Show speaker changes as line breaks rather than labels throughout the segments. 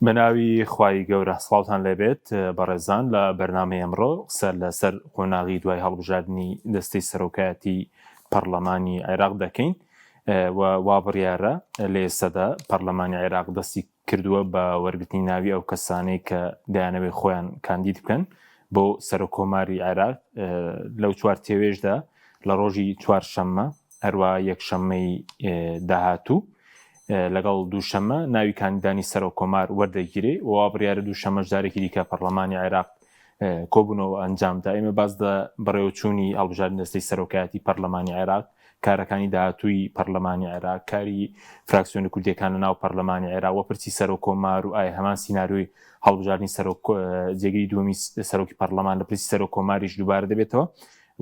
بەناوی خوای گەورە سڵاوتان لێبێت بەڕێزان لە بەرنامەی ئەمڕۆ قسە لەسەر قۆناغی دوای هەڵبژاردننی دەستەی سەرۆکایەتی پەرلەمانی عێراق دەکەین و وا بڕیارە لە ئێستادا پەرلەمانی عێراق دەستی کردووە بە وەرگرتنی ناوی ئەو کەسانەی کە دەیانەوێت خۆیان کاندید بکەن بۆ سەرۆکۆماری عێراق لەو چوارتێوێژدا لە ڕۆژی چوارشەممە هەروە یەکشەممەی داهاتوو لەگەڵ دووشەممە ناوی کاندیدانی سەرۆکۆمار وەردەگیرێ و وا بڕیارە دووشەممەش جارێکی دیکە پەرلەمانی عێراق کۆبوونەوە ئەنجامدا. ئێمە باز بەڕێوەچوونی هەڵبژاردننی دەستەی سەرۆکایەتی پەرلەمانی عێراق، کارەکانی داهاتووی پەرلەمانی عێراق، کاری فراکسیۆنە کوردیەکان لە ناو پەرلەمانی عێراق و پرسی سەرۆکۆمار و ئایا هەمان سیناریۆی هەڵبژاردننی جێگەری دووەمی سەرۆکی پەرلەمان لە پرسی سەرۆکۆماریش دووبارە دەبێتەوە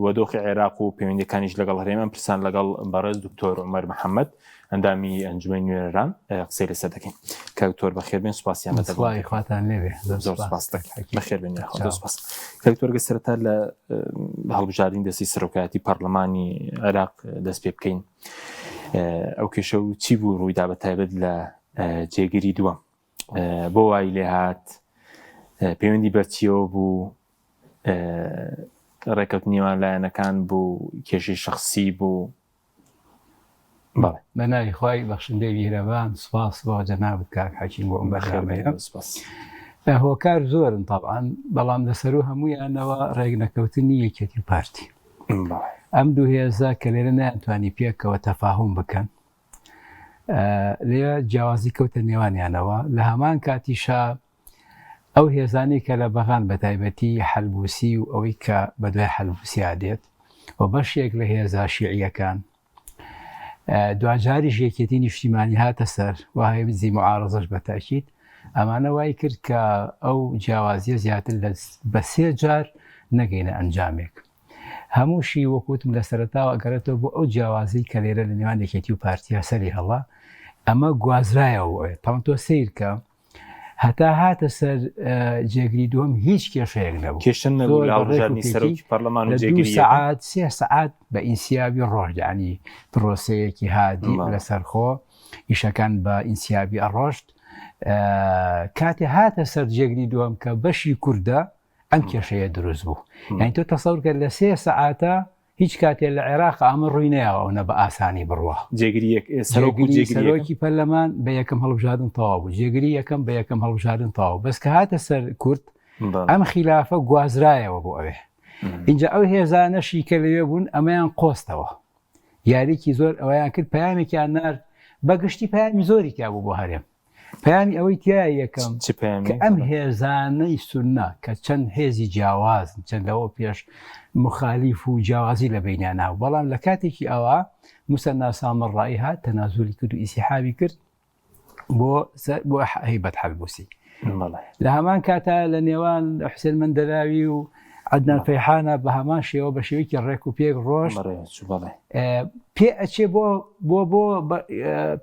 و دۆخی عێراق و پەیوەندیەکانیش لەگەڵ هەرێمان پرسان لەگەڵ بەڕێز دکتۆر عومەر محەممەد ئەندامی ئەنجومەی نوێنەران قسەی لەسەر دەکەین. کاکتۆر بەخێر بێن، سوپاسیان
خواتان لێبێ،
زۆر سوپاس بەخێر بێن. کاکتۆر سەرەتا لە هەڵبژاردنی دەستی سەرۆکایەتی پەرلەمانی عێراق دەست پێ بکەین. ئەو کێشە و چی بوو ڕوویدا بە تایبەت لە جێگیری دووەم؟ بۆ وای لێ هات؟ پەیوەندی بەرچیەوە بوو؟ ڕێکەوتنیوان لایەنەکان بوو؟ کێشەی شەخسی بوو؟
بەناوی خوای بەخشندەی میهرەبان، سوپاس بۆ جەنابەت کاک حەکیم بۆ ئەم بەرنامەیە. هۆکار زۆرن تەبعاً، بەڵام لەسەر و هەموویانەوە ڕێک نەکەوتنی یەکێتی پارتی. ئەم دوو هێزە کە لێرە نەیانتوانی پێکەوە تەفاهم بکەن، لێ جیاوازی کەوتە نێوانیانەوە. لە هەمان کاتیشا ئەو هێزانی کە لە بەغان بە تایبەتی حەلبوسی و ئەوەی کە بەدوای حەلبوسی دێت و بەشێک لە هێزا شیعیەکان دوجاریش یەکێتی نیشتیمانی هاتە سەر وهەیە بزی معارەزەش بە تاکید. ئەمانە وای کرد کە ئەو جیاوازیە زیاتر بە 3 جار نەگەینە ئەنجامێک. هەمووشی وەکوتم لە سەرەتاوە ئەگەرێتەوە بۆ ئەو جیاوازی کە لێرە لە نێوان یەکێتی و پارتیا سەری هەڵا، ئەمە گوازرایەوە. تاوان تۆ سیر کە هەتا هاتە سەر جێگری دووەم هیچ کێشەیەک نەبوو.
کێشە نەبوو لە هەڵبژاردننی سەرۆکی پەرلەمان و جێگیری
3 سەعات بە ئینسیابی ڕۆژ، یعنی پرۆسەیەکی هادی لەسەرخۆ، ئیشەکان بە ئینسیابی ئەڕۆشت. کاتێ هاتە سەر جێگری دووەم کە بەشی کووردە، ئەم کێشەیە دروست بوو. یعنی تۆ تەسەور کرد لە 3 سەعاتە هیچ کاتێک لە عێراق ئەمە ڕووی نەیەوە بە ئاسانی بڕوە. سەرۆکی پەرلەمان بە یەکەم هەڵبژاردن تەواو بوو، جێگری یەکەم بە یەکەم هەڵبژاردن تەواو. بەس کە هاتە سەر کورد، ئەم خلافە گوازرایەوە بۆ ئەوێ. اینجا ئەو هێزانەشی کە لەوێ بوون ئەمەیان قۆستەوە، یاریکی زۆر ئەوەیان کرد، پەیامێکیان نارد، بەگشتی پەیامی زۆری تیا بوو بۆ هەرێم. پەیامی ئەوەی تیا یەکەم کە ئەم هێزانەی سوننا کە چەند هێزی جیاوازن، چەند لەوە پێش مخالیف و جیاوازی لە بینیاناو، بەڵام لە کاتێکی ئەوە موسەنا سامەڕایی هات، تەنازولی کرد و ئیسیحابی کرد بۆ هەیبەت حەلبوسی. لە هەمان کاتە لە نێوان حوسێن مەندەلاوی و عەدنان فەیحانە بە هەمان شێوە بە شێوەیەکی ڕێک و پێک ڕۆژ پێ ئەچێ بۆ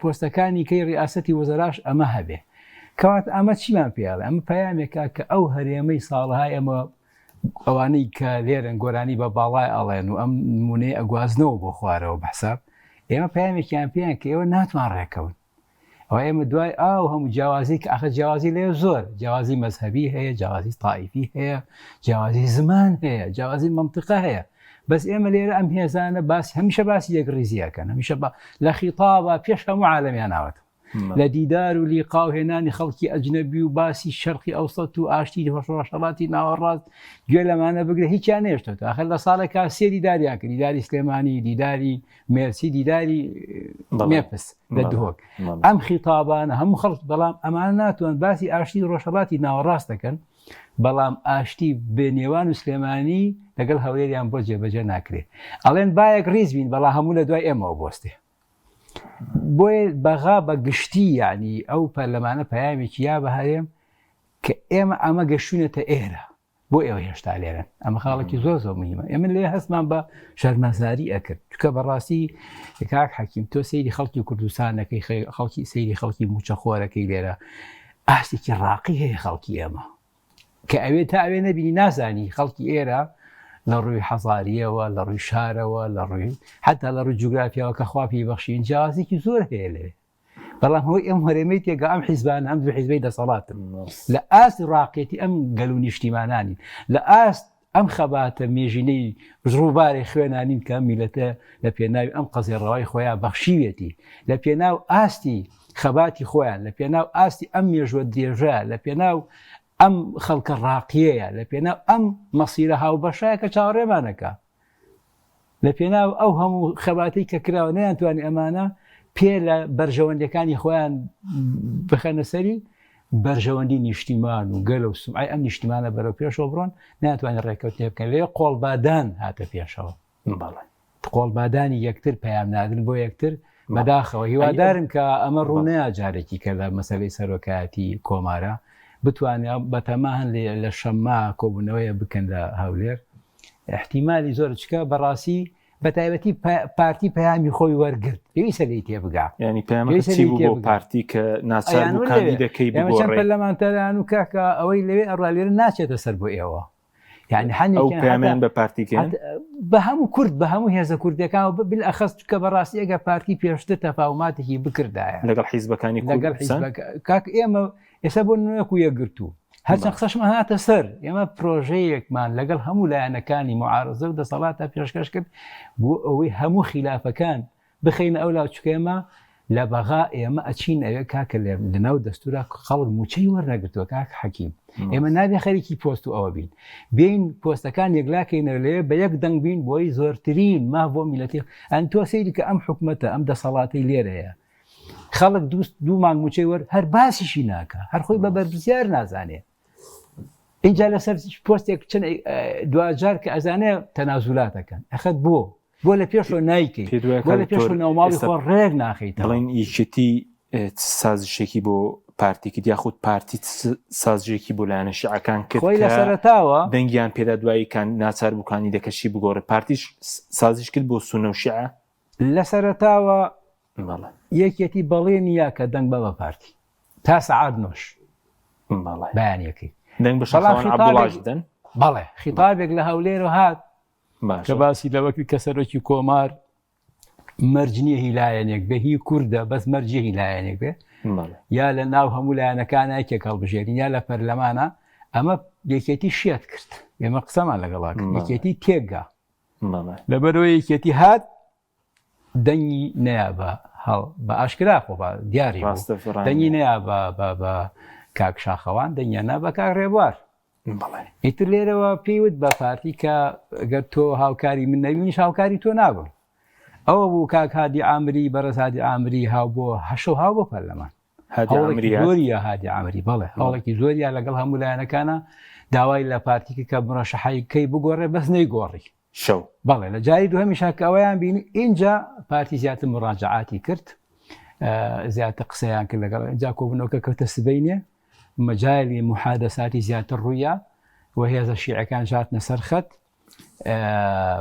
پۆستەکانی کەی ڕیاسەتی وەزەراش ئەمە هەبێ. کەواتە ئەمە چیمان پێڵێ؟ ئەمە پەیامێکە کە ئەو هەرێمەی ساڵهای ئەمە ئەوانەی کە لێرن گۆرانی بە باڵای ئەڵێن و ئەم نمونەی ئەگوازنەوە بۆ خوارەوە بەحساب، ئێمە پەیامێکیان پێیان کە ئێوە ناتوان ڕێکەون. ئەوە ئێمە دوای ئاو هەموو جیاوازی کە ئەخە جیاوازی لێ زۆر، جیاوازی مەزهەبی هەیە، جیاوازی تائیفی هەیە، جیاوازی زمان هەیە، جیاوازی مەنتیقە هەیە. بەس ئێمە لێرە ئەم هێزانە هەمیشە باسی یەکڕیزیەکەن، هەمیشە لە خیتابە پێش هەموو عالەمیان ناوەت لە دیدار و لیقا و هێنانی خەڵکی ئەجنەبی و باسی شەرقی ئەوسەط و ئاشتی ڕۆژهەڵاتی ناوەڕاست گوێ لەمانە بگرە، هیچیان نێشتێت. ئاخر لە ساڵێکا 3 دیداریان کرد، دیداری سلێمانی، دیداری مێرسی، دیداری مێپس لە دهۆک. ئەم خیتابانە هەموو خەڵک، بەڵام ئەمان ناتوان باسی ئاشتی ڕۆژهەڵاتی ناوەڕاست دەکەن، بەڵام ئاشتی بێنێوان و سلێمانی لەگەڵ هەولێریان بۆ جێبەجێ ناکرێت. ئەڵێن بایەک ڕیز بین، بەڵام هەموو لە دوای ئێمەوە بۆستێ. بۆیە بەغا بە گشتی، یعنی ئەو پەرلەمانە پەیامێکی یا بە هەرێم کە ئێمە ئەمە گەشتونەتە ئێرە بۆ ئێوە هێشتا لێرن. ئەمە خاڵێکی زۆر زۆر مهمە. ئێمە لێ هەستمان بە شەرمەزاری ئەکرد، چونکە بەڕاستی کاک حەکیم تۆ سەیری خەڵکی کوردستانەکەی، خەڵکی سەیری خەڵکی موچەخۆرەکەی لێرە، ئاستێکی ڕاقی هەیە خەڵکی ئێمە کە ئەوێ تا ئەوێ نەبینی نازانی خەڵکی ئێرە لە ڕووی حەزاریەوە، لە ڕووی شارەوە، لە ڕووی حتا لە ڕووی جوگرافیاوە کە خوا پێی بەخشین جیاوازێکی زۆر هەیە لێ. بەڵام هۆی ئەم هەرێمەی تێگە ئەم حیزبان ئەم دوو حیزبەی دەسەڵاتن لە ئاست ڕاقێتی ئەم گەل و نیشتیمانانی لە ئاست ئەم خەباتە مێژینەی ڕووبارەی خوێنانین کە میلەتە لە پێناوی ئەم قەزێڕەوەی خۆیان بەخشیوێتی لە پێناو ئاستی خەباتی خۆیان لە پێناو ئاستی ئەم مێژوە درێژە لە پێناو ئەم خەڵکە ڕاقیەیە لە پێناو ئەم مەسیرە هاوبەشایە کە چاوەڕێمانەکە لە پێناو ئەو هەموو خەباتی کە کراوە نەیانتوانی ئەمانە پێ لە بەرژەوەندەکانی خۆیان بخەنە سەری بەرژەوەندی نیشتیمان و گەلە و سومعی ئەم نیشتیمانە بەرەو پێشەوە بڕۆن ناتوانین ڕێکەوتنی بکەن لێ قۆڵبادان هاتە پێشەوە قۆڵبادانی یەکتر پەیام نادن بۆ یەکتر بەداخەوە هیوادارم کە ئەمە ڕوونەیە جارێکی کە لە مەسەلەی سەرۆکایەتی کۆمارە بتوانێت بەتەماهن لە شەمما کۆبوونەوەیە بکەن لە هەولێر احتیمالی زۆر چکە بەڕاستی بەتایبەتی پارتی پەیامی خۆی وەرگرت پێویستە لی تێبگا
ینی پەیامەکە چی بوو بۆ پارتی کە ناچار بوو کاندیدەکەی
بگۆڕێت پەرلەمانتەران و کاکە ئەوەی لەوێ ئەڕالێرە ناچێتە سەر بۆ ئێوە یعنی
ئەو پەیامیان بە پارتیکەن
بە هەموو کورد بە هەموو هێزە کوردەکان و بالئەخەس کە بەڕاستی ئەگە پارتی پێشتر تەفاوماتێکی بکردایە
لەگەڵ حیزبەکانی
لەگەڵ کاک ئێمە ئێستا بۆ نوێک و یەکگرتووە هەرچەند قسەشمان هاتە سەر ئێمە پرۆژەیەکمان لەگەڵ هەموو لایەنەکانی معارزە و دەسەڵاتە پێشکەش کرد بۆ ئەوەی هەموو خلافەکان بخینە ئەو لاوچکێمە لە بەغا ئێمە ئەچین ئەوێ کاکە لەناو دەستورە خەڵک موچەی وەرنەگرتووە کاک حەکیم ئێمە نابێ خەریکی پۆست و ئەوە بین بین پۆستەکان یەکلاکەینە لێ بە یەک دەنگ بین بۆی زۆرترین ما بۆ میلەتی ئەن تۆ سەیری کە ئەم حکومەتە ئەم دەسەڵاتی لێرەیە خەڵک دوو مانگ موچەی وەر هەر باسیشی ناکە هەر خۆی بە بەرپرسیار نازانێ اینجا لەسەر پۆستێک چەند دوجار کە ئەزانێ تەنازولاتەکەن ئەخەت بۆ لە پێشەوە نایکەی بۆ لە پێش ناوماڵی خۆ ڕێک ناخیت
بڵین یەکێتی سازشێکی بۆ پارتیکرد یاخود پارتی سازژێکی بۆ لایەنە شیعەکان کرد
خۆی لە سەرەتاوە
دەنگیان پێدا دوایی ناچار بووکانی دەکەشی بگۆڕێ پارتیش سازش کرد بۆ سونە و شیعە
لە سەرەتاوە یەکێتی بەڵێ نییە کە دەنگ بە پارتی تا سەعات نۆش بەیانەکەی
دەنگ بە شەڵاوان عەبدوڵاش دەن
بەڵێ خیتابێک لە هەولێرە هات کە باسی لەوەکی کە سەرۆکی کۆمار مەرجنیە هیلایەنێک بێ هی کووردە بەس مەرجی هیلایەنێک بێ یا لە ناو هەموو لایەنەکانە یەکێک هەڵبژێرین یا لە پەرلەمانە ئەمە یەکێتی شێت کرد ئێمە قسەمان لەگەڵاک یەکێتی تێکگا لەبەرەوەی یەکێتی هات دەنگی نەیە بە ئاشکرا خۆ دیاری دەنگی نەیە بە کاک شاخەوان دەنگیانە بە کاک ڕێبوار ئیتر لێرەوە پێیوت بە پارتی کە گەر تۆ هاوکاری من نەبینیش هاوکاری تۆ نابم ئەوە بوو کاک هادی ئامری بەڕێز هادی ئامری هاو بۆ هەشە هاو بۆ پەرلەمان زۆریە هادی ئامری بەڵێ هەوڵێکی زۆریە لەگەڵ هەموو لایەنەکانە داوای لە پارتیکە کە مڕەشەحەیەکەی بگۆڕێ بەس نەیگۆڕی
شەو
بەڵێ لە جاری دووهەمی شاکە ئەوەیان بینی اینجا پارتی زیاتر مڕاجعاتی کرد زیاتر قسەیان کرد لەگەڵ اینجا کۆبوونەوەکە کەوتە سبەینێ مەجای محادەساتی زیاتر ڕوویە و هێزە شیعەکان هاتنە سەر خەت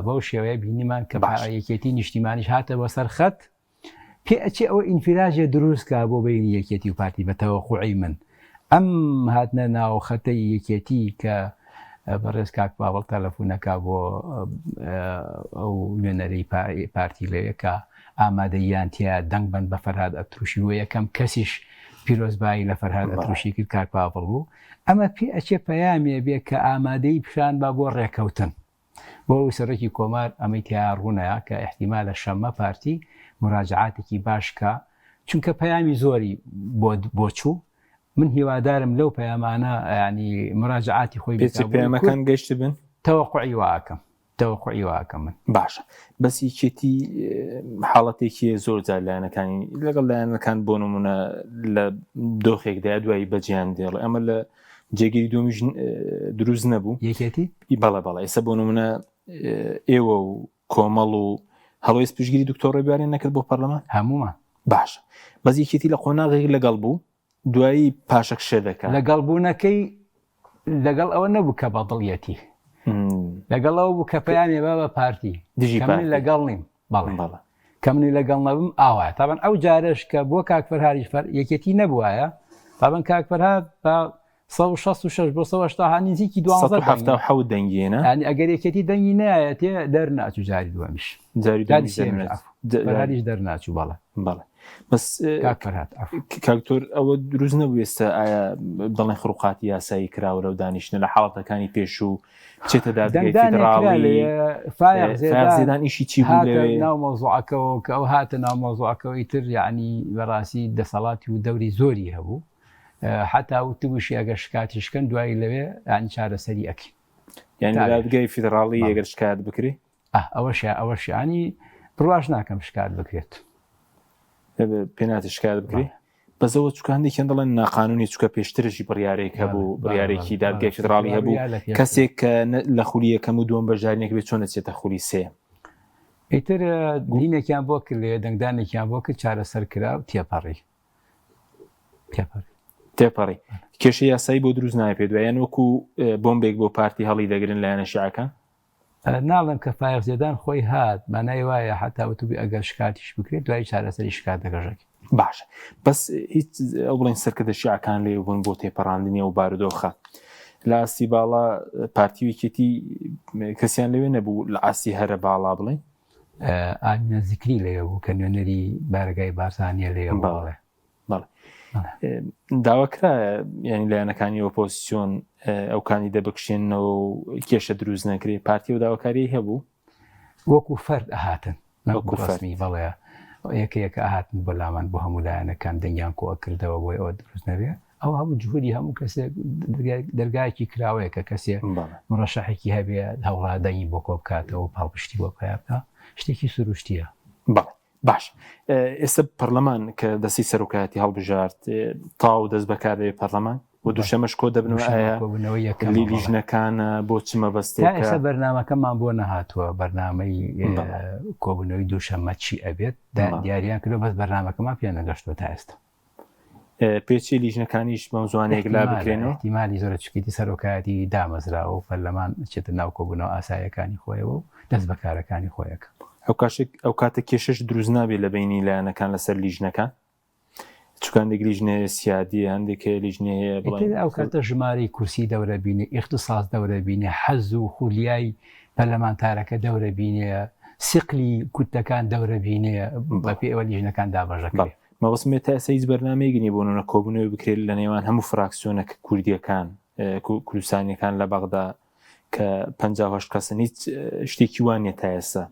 بەو شێوەیە بینیمان کە یەکێتی نیشتیمانیش هاتە بۆ سەر خەت پێ ئەچێ ئەوە ئینفراژێ دروستکە بۆ بینی یەکێتی و پارتی بە تەوەقوعی من ئەم هاتنە ناو خەتەی یەکێتی کە بەڕێز کاک باوەڵ تەلەفۆنەکە بۆ ئەو نوێنەرەی پارتی لەوێکە ئامادەیان تیا دەنگ بن بە فەرهاد ئەتروشی و یەکەم کەسیش پیرۆزبایی لە فەرهاد ئەتروشی کرد کاک باوەڵ بوو ئەمە پێ ئەچێ پەیامێ بێ کە ئامادەی پیشان با بۆ ڕێکەوتن بۆ سەرۆکی کۆمار ئەمەی تیا ڕوونەیە کە احتیمال لە شەممە پارتی مراجعاتێکی باشکە چونکە پەیامی زۆری بۆ چوو من هیوادارم لەو پەیامانە ینی مراجعاتی خۆی
پەیامەکان گەشت بن
تەوەقوعی واکەم من
باشە بەسی کێتی حاڵەتێکی زۆر جار لایەنەکانی لەگەڵ لایەنەکان بۆ نمونە لە دۆخێکدا دوایی بەجیان دێڵ ئەمە لە جێگیری دومیش دروست نەبوو
یەکێتی
بەڵێ ئێستا بۆ نمونە ئێوە و کۆمەڵ و هەڵۆی پشگیری دکتۆر ڕێبواری نەکرد بۆ پەرلەمان
هەمومان
باشە بەس یەکێتی لە قۆناغێک لەگەڵ بوو دوایی پاشەک شێ دەکات
لەگەڵ بوونەکەی لەگەڵ ئەوە نەبوو کە بەدڵیەتی لەگەڵ ئەو بوو کە پەیامی بە پارتی کەمنی لەگەڵ نیم بەڵێ کەمنی لەگەڵ نەبم ئاوایە تاوان ئەو جارش کە بۆ کاک فەرهادیش یەکێتی نەبووایە تاوان کاک فەرهاد بە 166 بۆ 180 نزیکی
177 دەنگێنە
ینی ئەگەر یەکێتی دەنگی نایەتێ دەرناچوو جاری دووەمیش هەریش دەرناچوو
بەڵێ بەس کاکتۆر ئەوە دروست نەبوو ئێستا ئایا بەڵێن خڕوقاتی یاسایی کراوە لەو دانیشتنە لە حاڵەتەکانی پێش و چێتە دادگای فیدراڵی فایەق ئیشی چی بوو لەوێ
ناو مۆزوعەکەەوە کە ئەو هاتە ناو مۆزوعەکەەوەی تر یعنی بەڕاستی دەسەڵاتی و دەوری زۆری هەبوو حتا وتبووشی ئەگەر شکاتیشکەن دوایی لەوێ ینی چارەسەری ئەکەین
یعنی دادگای فیدراڵی ئەگەر شکات بکرێ
ئەوەش ینی بڕواش ناکەم شکات بکرێت
پێناتی شکات بکرێ بەزەوە چکاندێکیان دەڵێن ناقانونی چکە پێشترشی بڕیارێک هەبوو بڕیارێکی دادگای فیدراڵی هەبوو کەسێک کە لە خولی یەکەم و دووەم بەژارێک بێت چۆن دەچێتە خولی سێ
ئیتر دینێکیان بۆ کرد لێ دەنگدانێکیان بۆ کرد چارەسەر کرا و
تێپەڕی کێشە یاسایی بۆ دروست نایە پێ دوایان وەکو بۆمبێک بۆ پارتی هەڵی دەگرن لایەنە شیعەکان
ناڵم کە فایق زێدان خۆی هات مانای وایە حتا وتبی ئەگەر شکاتیش بکرێت دوای چارەسەری شکات دەگەژێکی
باشە بەس هیچ ئەو بڵێن سەرکردە شیعەکان لێ بوون بۆ تێپەڕاندنی و بارودۆخە لە ئاستی باڵا پارتی ویکێتی کەسیان لەوێ نەبوو لە ئاستی هەرە باڵا بڵێ
ئامینە زیکری لێ بوو کە نوێنەری بارگای بارزانیە لێ بڵێ
داواکرا ینی لایەنەکانی ئۆپۆزیسیۆن ئەوکانی دەبکشێنەوە کێشە دروست نەکرێ پارتی و داواکاری هەبوو
وەکو فەرد ئاهاتن وەکو فەرمی بەڵێ یەکەیەکە ئاهاتن بەلامان بۆ هەموو لایەنەکان دەنگیان کۆ کردەوە بۆی ئەوە دروست نەبێ ئەو هەموو جوهودی هەموو کەسێک دەرگایەکی کراوەیە کە کەسێ مڕەشەحێکی هەبێ هەوڵادەنگی بۆ کۆ بکاتەوە پاڵپشتی بۆ پیا بکە شتێکی سروشتیە
باش ئێستا پەرلەمان کە دەستی سەرۆکایەتی هەڵبژارد تاو دەست بەکارێ پەرلەمان و دووشەمەش کۆ دەبنەوە ئایا لیژنەکانە بۆ چ مەبەستێکە
ئێستا بەرنامەکەمان بۆ نەهاتووە بەرنامەی کۆبوونەوەی دووشەممە چی ئەبێت دیاریان کردو بەس بەرنامەکەمان پێ نەگەشتوە تا ئێستا
پێچی لیژنەکانیش بەمزوانێک لا بکرێنەوە
احتیمالی زۆرە چکیتی سەرۆکایەتی دامەزراوە و پەرلەمان چێتە ناو کۆبوونەوە ئاساییەکانی خۆیەوە و دەست بەکارەکانی خۆیەکە
ئەو کاتە کێشەش دروست نابێت لە بینی لایەنەکان لەسەر لیژنەکان چکاندێک لیژنێ سیادی هەندێک لیژنەیە
ئەو کاتە ژمارەی کورسی دەورە بینێ ئیختیساس دەورە بینێ حەز و خولیای پەرلەمانتارەکە دەورە بینێ سقلی کوتەکان دەورە بینێ بەپێ ئەوە لیژنەکان دابەژەکە
مەوەسمێت تا ئێستا هیچ بەرنامەیەکی بۆنە کۆبوونەوەی بکرێت لە نێوان هەموو فراکسیۆنەکە کوردیەکان کوردستانیەکان لە بەغدا کە 58 کەسن هیچ شتێکی وانە تا ئێستا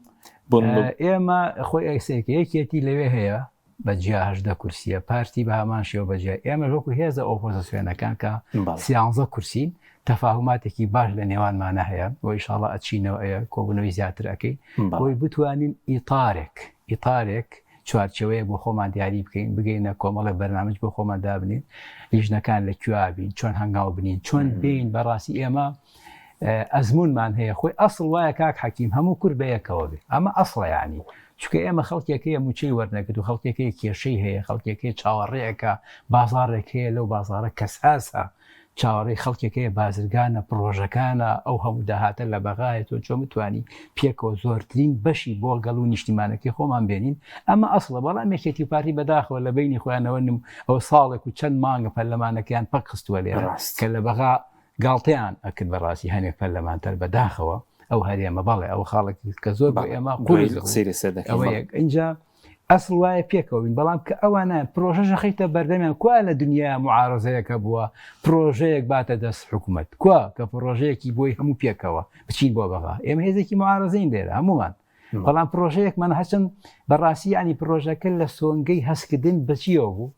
ئێمە خۆی ئەکسێکەیەکێتی لەوێ هەیە بە جیاهدە کورسیە پارتی بە هەمان شێوە بەجیا ئێمە وەکو هێزە ئۆپۆزیسیۆنەکان کە 13 کورسین تەفاهماتێکی باش لە نێوانمانە هەیە بۆ ئیشاڵڵا ئەچینەوە ئەیە کۆبوونەوەی زیاتر ئەەکەی بۆی بتوانین ئیتارێک چوارچەوەیە بۆ خۆمان دیاری بکەین بگەینە کۆمەڵە بەرنامج بۆ خۆمان دابنین لیژنەکان لە کوابین چۆن هەنگاو بنین چۆن بین بەڕاستی ئێمە ئەزمونمان هەیە خۆی ئەسڵ وایە کاک حەکیم هەموو کورد بەیەکەوە بێ ئەمە ئەسڵە یعنی چونکە ئێمە خەڵکێکەیە موچەی وەرنەگرت و خەڵکێکەیە کێشەی هەیە خەڵکێکەیە چاوەڕێیەکە بازاڕێک هەیە لەو بازارە کەساسە چاوەڕێی خەڵکێکەیە بازرگانە پرۆژەکانە ئەو هەموو داهاتە لە بەغایە تۆ چۆن بتوانی پێکەوە زۆرترین بەشی بۆ گەڵ و نیشتیمانەکەی خۆمان بێنین ئەمە ئەسڵە بەڵام یەکێتی پارتی بەداخەوە لە بینی خۆیانەوە نم ئەو ساڵێک و چەند مانگە پەرلەمانەکەیان پەکخستووە لێرە کە لە بەغا گاڵتەیان ئەکرد بەڕاستی هەنێک پەرلەمانتەر بەداخەوە ئەو هەرێمە بەڵێ ئەو خاڵێکی کە زۆر بۆ ئێمە اینجا ئەسڵ وایە پێکەوین بەڵام کە ئەوانە پرۆژەشە خەیتە بەردەمیان کوا لە دنیا معارەزەیەکە بووە پرۆژەیەک باتە دەست حکوومەت کوا کە پرۆژەیەکی بۆی هەموو پێکەوە بچین بۆ بەغا ئێمە هێزێکی معارەزەین لێرە هەمومان بەڵام پرۆژەیەکمان هەچەند بەڕاستی ینی پرۆژەکە لە سۆنگەی هەستکردن بەچیەوە بوو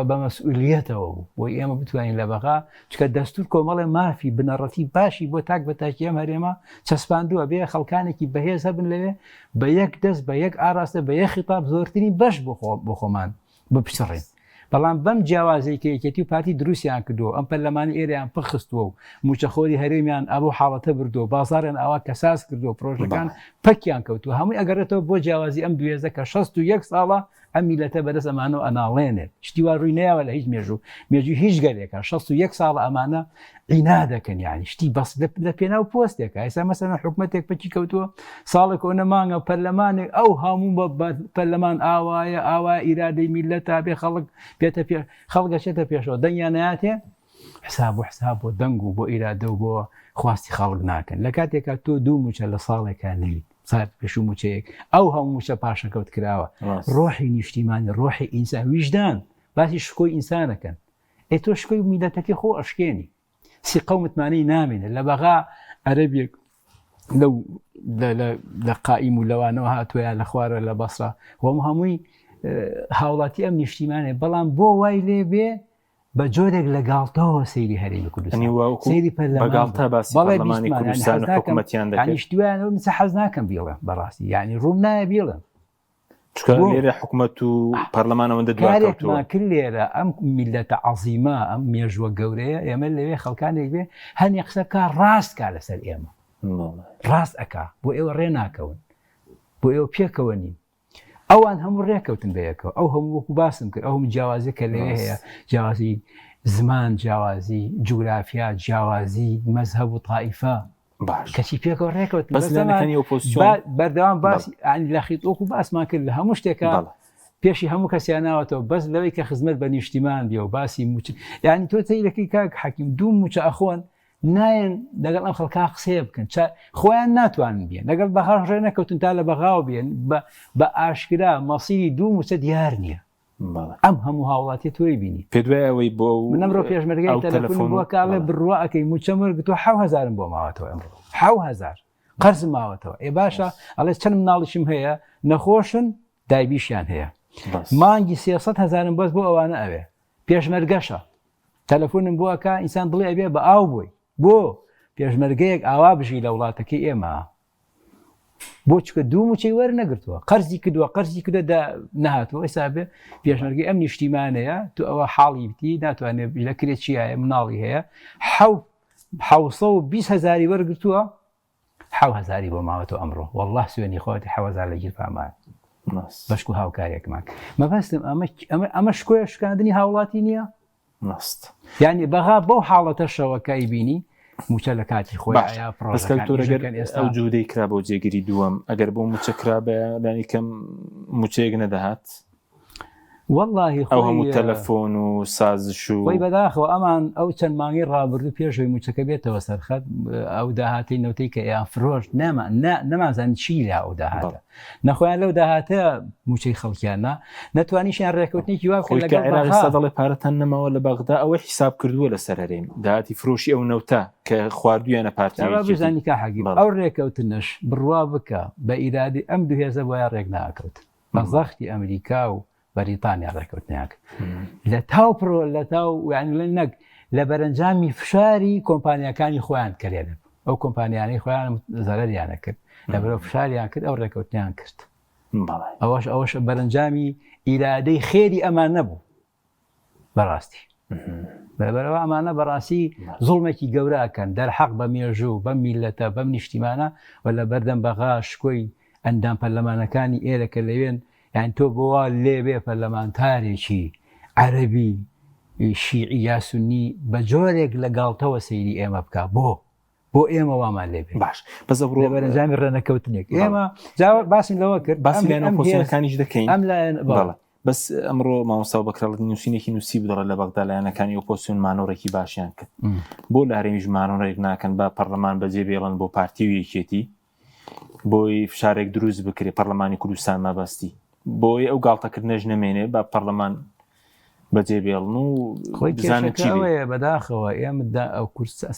بە مەسئولیەتەوە بوو بۆی ئێمە بتوانین لە بەغا چکە دەستور کۆمەڵێ مافی بنەڕەتی باشی بۆ تاک بە تاکی ئەم هەرێمە چەسپاندووە بێ خەڵکانێکی بەهێز هەبن لەوێ بە یەک دەست بە یەک ئاراستە بە یەک خیتاب زۆرترین بەش بۆ خۆمان بپشڕین بەڵام بەم جیاوازەی کە یەکێتی و پارتی دروستیان کردووە ئەم پەرلەمانی ئێرەیان پخستووە و موچەخۆری هەرێمیان ئەبوو حاڵەتە بردووە بازاڕیان ئەوە کەساس کردووە پرۆژەکان پەکیان کەوتووە هەمووی ئەگەرێتەوە بۆ جیاوازی ئەم دوێزە کە 61 ساڵە ئەم میلەتە بەدەست ئەمانە و ئەناڵێنێت شتیوا ڕووی نەیەوە لە هیچ مێژوو هیچ گەلێکە 61 ساڵ ئەمانە عینا دەکەن یعنی شتی بەس لە پێناو پۆستێکە ئێستا مەسەلەن حکوومەتێک پەکی کەوتووە ساڵێک ئەو نەمانگە پەرلەمانێک ئەو هەموو بە پەرلەمان ئاوایە ئاوا ئیرادەی میلەتە بێ خەڵک پێتە خەڵگە چێتە پێشەوە دەنگیان نایاتێ حساب بۆ دەنگ و بۆ ئیرادە و بۆ خواستی خەڵک ناکەن لە کاتێکا تۆ دوو موچە لە ساڵێکان نوی سال پێش و موچەیەک ئەو هەموو موچە پاشەکەوت کراوە ڕۆحی نیشتیمانی ڕۆحی ئینسان ویژدان باسی شکۆی ئینسانەکەن تۆ شکۆی میلەتەکەی خۆ ئەشکێنی سی قەومتمانی نامێنێت لە بەغا عەرەبێک لە قائیم و لەوانەوە هاتوویان لە خوارە لە بەسرا هەمووی هاوڵاتی ئەم نیشتیمانێ بەڵام بۆ وای لێ بێ بە جۆرێک لە گاڵتەوە سەیری هەرێمی کوردستان سەیری پەرلەمانیشتیوانەوە حەز ناکەم بێڵێم بەڕاستی یعنی ڕووم نایە بێڵم
لێرە حکوومەت و پەرلەمانەوەندە دوکارێکمان
کرد لێرە ئەم میلەتە عەزیمە ئەم مێژوە گەورەیە ئێمە لەوێ خەڵکانێک بێ هەنێ قسەکە ڕاست کا لەسەر ئێمە ڕاست ئەکا بۆ ئێوە ڕێ ناکەون بۆ ئێوە پێکەوە نین ئەوان هەموو ڕێکەوتن بەیەکەوە ئەو هەموو وەکو باسم کرد ئەو جیاوازی کە لەوێ هەیە جیاوازی زمان جیاوازی جوگرافیا جیاوازی مەزهەب و تائیفە کەچی پێکەوە ڕێکەوت بەردەوام باسی لە خیتۆکو باسمان کرد لە هەموو شتێکە پێشی هەموو کەسیان ناوەتەوە بەس لەوەی کە خزمەت بە نیشتیمان بێ و باسی موچ یعنی تۆ تەیرەکەی کاک حەکیم دوو موچە ئەخۆن نایەن لەگەڵ ئەم خەڵکا قسێ بکەن خۆیان ناتوانن بێن لەگەڵ بەخار ڕێ نەکەوتن تا لە بەغاو بێن بە ئاشکرا مەسیری دوو موچە دیار نییە ئەم هەموو هاوڵاتی تۆی بینی
پێ دوایەوەی بۆ
منەمڕۆ پێشمەرگای تەلەفۆن بۆ کاڵێ بڕوا ئەەکەی موچە مرگ تۆ 7,000 بۆ ماوەتەوە ئەمڕۆ 7,000 قەرزم ماوەتەوە باشە ئەڵێ چەند مناڵیشم هەیە نەخۆشن دایبیشیان هەیە مانگی 300,000 بەس بۆ ئەوانە ئەوێ پێشمەرگەشە تەلەفۆنم بۆکە ئینسان دڵێ ئەبێ بە ئاو بووی بۆ پێشمەرگەیەک ئاوا بژی لە وڵاتەکەی ئێمە بۆ چکە دوو موچەی وەرنەگرتووە قەرزی کردووە کردە نهاتوە ئێستا بێ پێشمەرگەی ئەم نیشتیمانەیە تو ئەوە حاڵی بتی ناتوانێت لە کرێت چیایە مناڵی هەیە 720,000 وەرگرتووە 7,000 بۆ ماوەتەوە ئەمڕۆ والله سوێنی خۆتی 7,000 لە گیرفامان بەشک و هاوکارێکمان مەبەستم ئەمە شکۆیە شکاندنی هاوڵاتی نییە یعنی بەغا بەو حاڵەتەشەوە کای بینی موچە لە کاتی خۆی
ئەو جودەی کرا بۆ جێگیری دووەم ئەگەر بۆ موچە کرا بە لانی کەم موچەیەک نەدەهات
والله
ئەو هەموو تەلەفۆن و سازش و
خۆی بەداخەوە ئەمان ئەو چەند مانگی ڕابردوو پێشەوەی موچەکە بێتەوە سەرخەت ئەو داهاتی نەوتەی کە ئیان فرۆشت نەمازان چی لە ئەو داهاتە نەخۆیان لەو داهاتە موچەی خەڵکیانە نەتوانیشیان ڕێکەوتنێکی وا
دەڵێ پارەتان نەماوە لە بەغدا ئەوە حیساب کردووە لەسەر هەرێم داهاتی فرۆشی ئەو نەوتە کە خواردویانە
پارتیزانی کا حەگیم ئەو ڕێکەوتنش بڕوا بکە بە ئیرادی ئەم دوهێزە بۆیان ڕێک ناکەوت مەزەختی ئەمریکا و بەریتانیا ڕێکەوتنیاک لە تاو لە تاو یعنی نەک لە بەرەنجامی فشاری کۆمپانیەکانی خۆیان کردێن ئەو کۆمپانیانەی خۆیان زەرەریانە کرد لەبەرەوە فشاریان کرد ئەو ڕێکەوتنیان کرد ئەوەش بەرەنجامی ئیرادەی خێری ئەمان نەبوو بەڕاستی بەرەوە ئەمانە بەڕاستی زوڵمێکی گەوراکەن دەرحەق بە مێژوو بەم میلەتە بەم نیشتیمانە و لە بەردەم بەغا شکۆی ئەندام پەرلەمانەکانی ئێرەکە لەوێن یان تۆ بۆوا لێبێ پەرلەمانتارێکی عەرەبی شیعی یا سونی بە جۆرێک لە گاڵتەوە سەیری ئێمە بکە بۆ ئێمە وامان لێبێ
باش بەس بڕۆ
بەرەنجامی ڕێنەکەوتنێک ئێمە باسم لەوە کرد
باسی لایەنەپۆسیەکانیش دەکەین ئەم لایەن بەس ئەمڕۆ مامۆستا بەکرێڵ نووسینێکی نووسی بدەڵێت لە بەغدا لایەنەکانی ئۆپۆزیسیۆن مانۆڕێکی باشیان کرد بۆ لە هەرێمیش مانۆڕێک ناکەن با پەرلەمان بەجێ بێڵن بۆ پارتی و یەکێتی بۆی فشارێک دروست بکرێ پەرلەمانی کوردستان مەبەستی بۆی ئەو گاڵتەکردنەش نەمێنێ با پەرلەمان بەجێ بێڵن و
خۆیەوەیە بەداخەوە ئێمەدا ئەو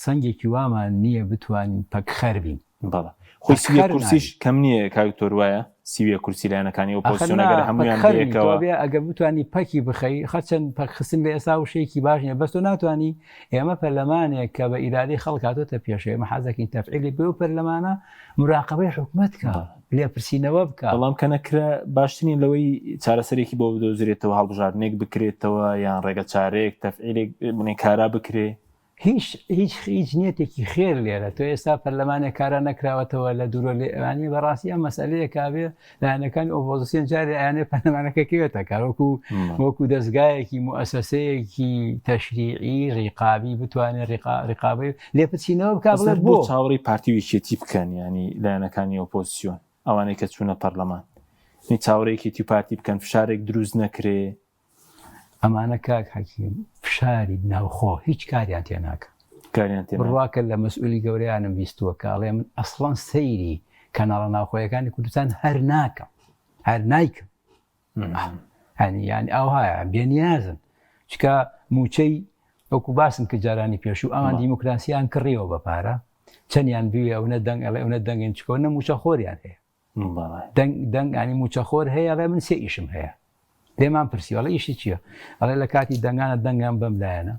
سەنگێکی وامان نییە بتوانین پەکخەر بین
بەڵە خۆی سوێ کورسیش کەم نییە کاکتۆر وایە سیوێ کورسی لایەنەکانی ئۆپۆزیسیۆنەگەر هەمویان بەیەکەوە
ئەگەر بتوانی پەکی بخەی خەچەند پەکخستن لە ئێستا و شەیەکی باش نیە بەس تۆ ناتوانانی ئێمە پەرلەمانێک کە بە ئیرادەی خەڵکاتۆتە پێشێ ئێمە حەزەکەین تەفعیلی بێ و پەرلەمانە مراقەبەی حکومەتکە لێپرسینەوە بکە
بەڵام کە نەکرا باشترین لەوەی چارەسەرێکی بۆ بدۆزرێتەوە هەڵبژاردنێک بکرێتەوە یان ڕێگە چارەیەک تەفعیلێک بنێ کارا بکرێ
هیچ نیەتێکی خێر لێرە تۆ ئێستا پەرلەمانێک کارە نەکراوەتەوە لە دوورۆ لێوانی بەڕاستی ئەم مەسئلەیە کابێ لایەنەکانی ئۆپۆزیسیۆن جارێ ئەیانێ پەرلەمانەکەکەوێتە کارۆکو وەکو دەستگایەکی موئەسەسەیەکی تەشریعی ڕێقابی بتوانێت ڕێقابەی لێپرسینەوە بکات بڵێت
بۆ چاوەڕی پارتی و یەکێتی بکەن ینی لایەنەکانی ئۆپۆزیسیۆن ئەوانەی کە چوونە پەرلەمان چاوەڕێکی پارتی بکەن فشارێک دروست نەکرێ
ئەمانە کاک حەکیم شاری ناوخۆ هیچ کاریان تێناکە بڕواکە لە مەسئولی گەورەیانم بیستووە کاڵێ من ئەسڵان سەیری کەناڵە ناوخۆیەکانی کوردستان هەر ناکەم هەر نایکەم یانی ئەوهایە بێنیازن چکە موچەی وەکو باسم کە جارانی پێشوو ئەوان دیموکراسیان کڕیەوە بە پارە چەندیان بوێ ئەوە دەنگ ئەڵێ ئەوە دەنگێن چکۆ نە موچە خۆریان هەیە دەنگ ینی موچە خۆر هەیە ئەڵێ من سێ ئیشم هەیە لێمان پرسیوەڵە ئیشی چییە؟ ئەڵێ لە کاتی دەنگانە دەنگان بەم لایەنە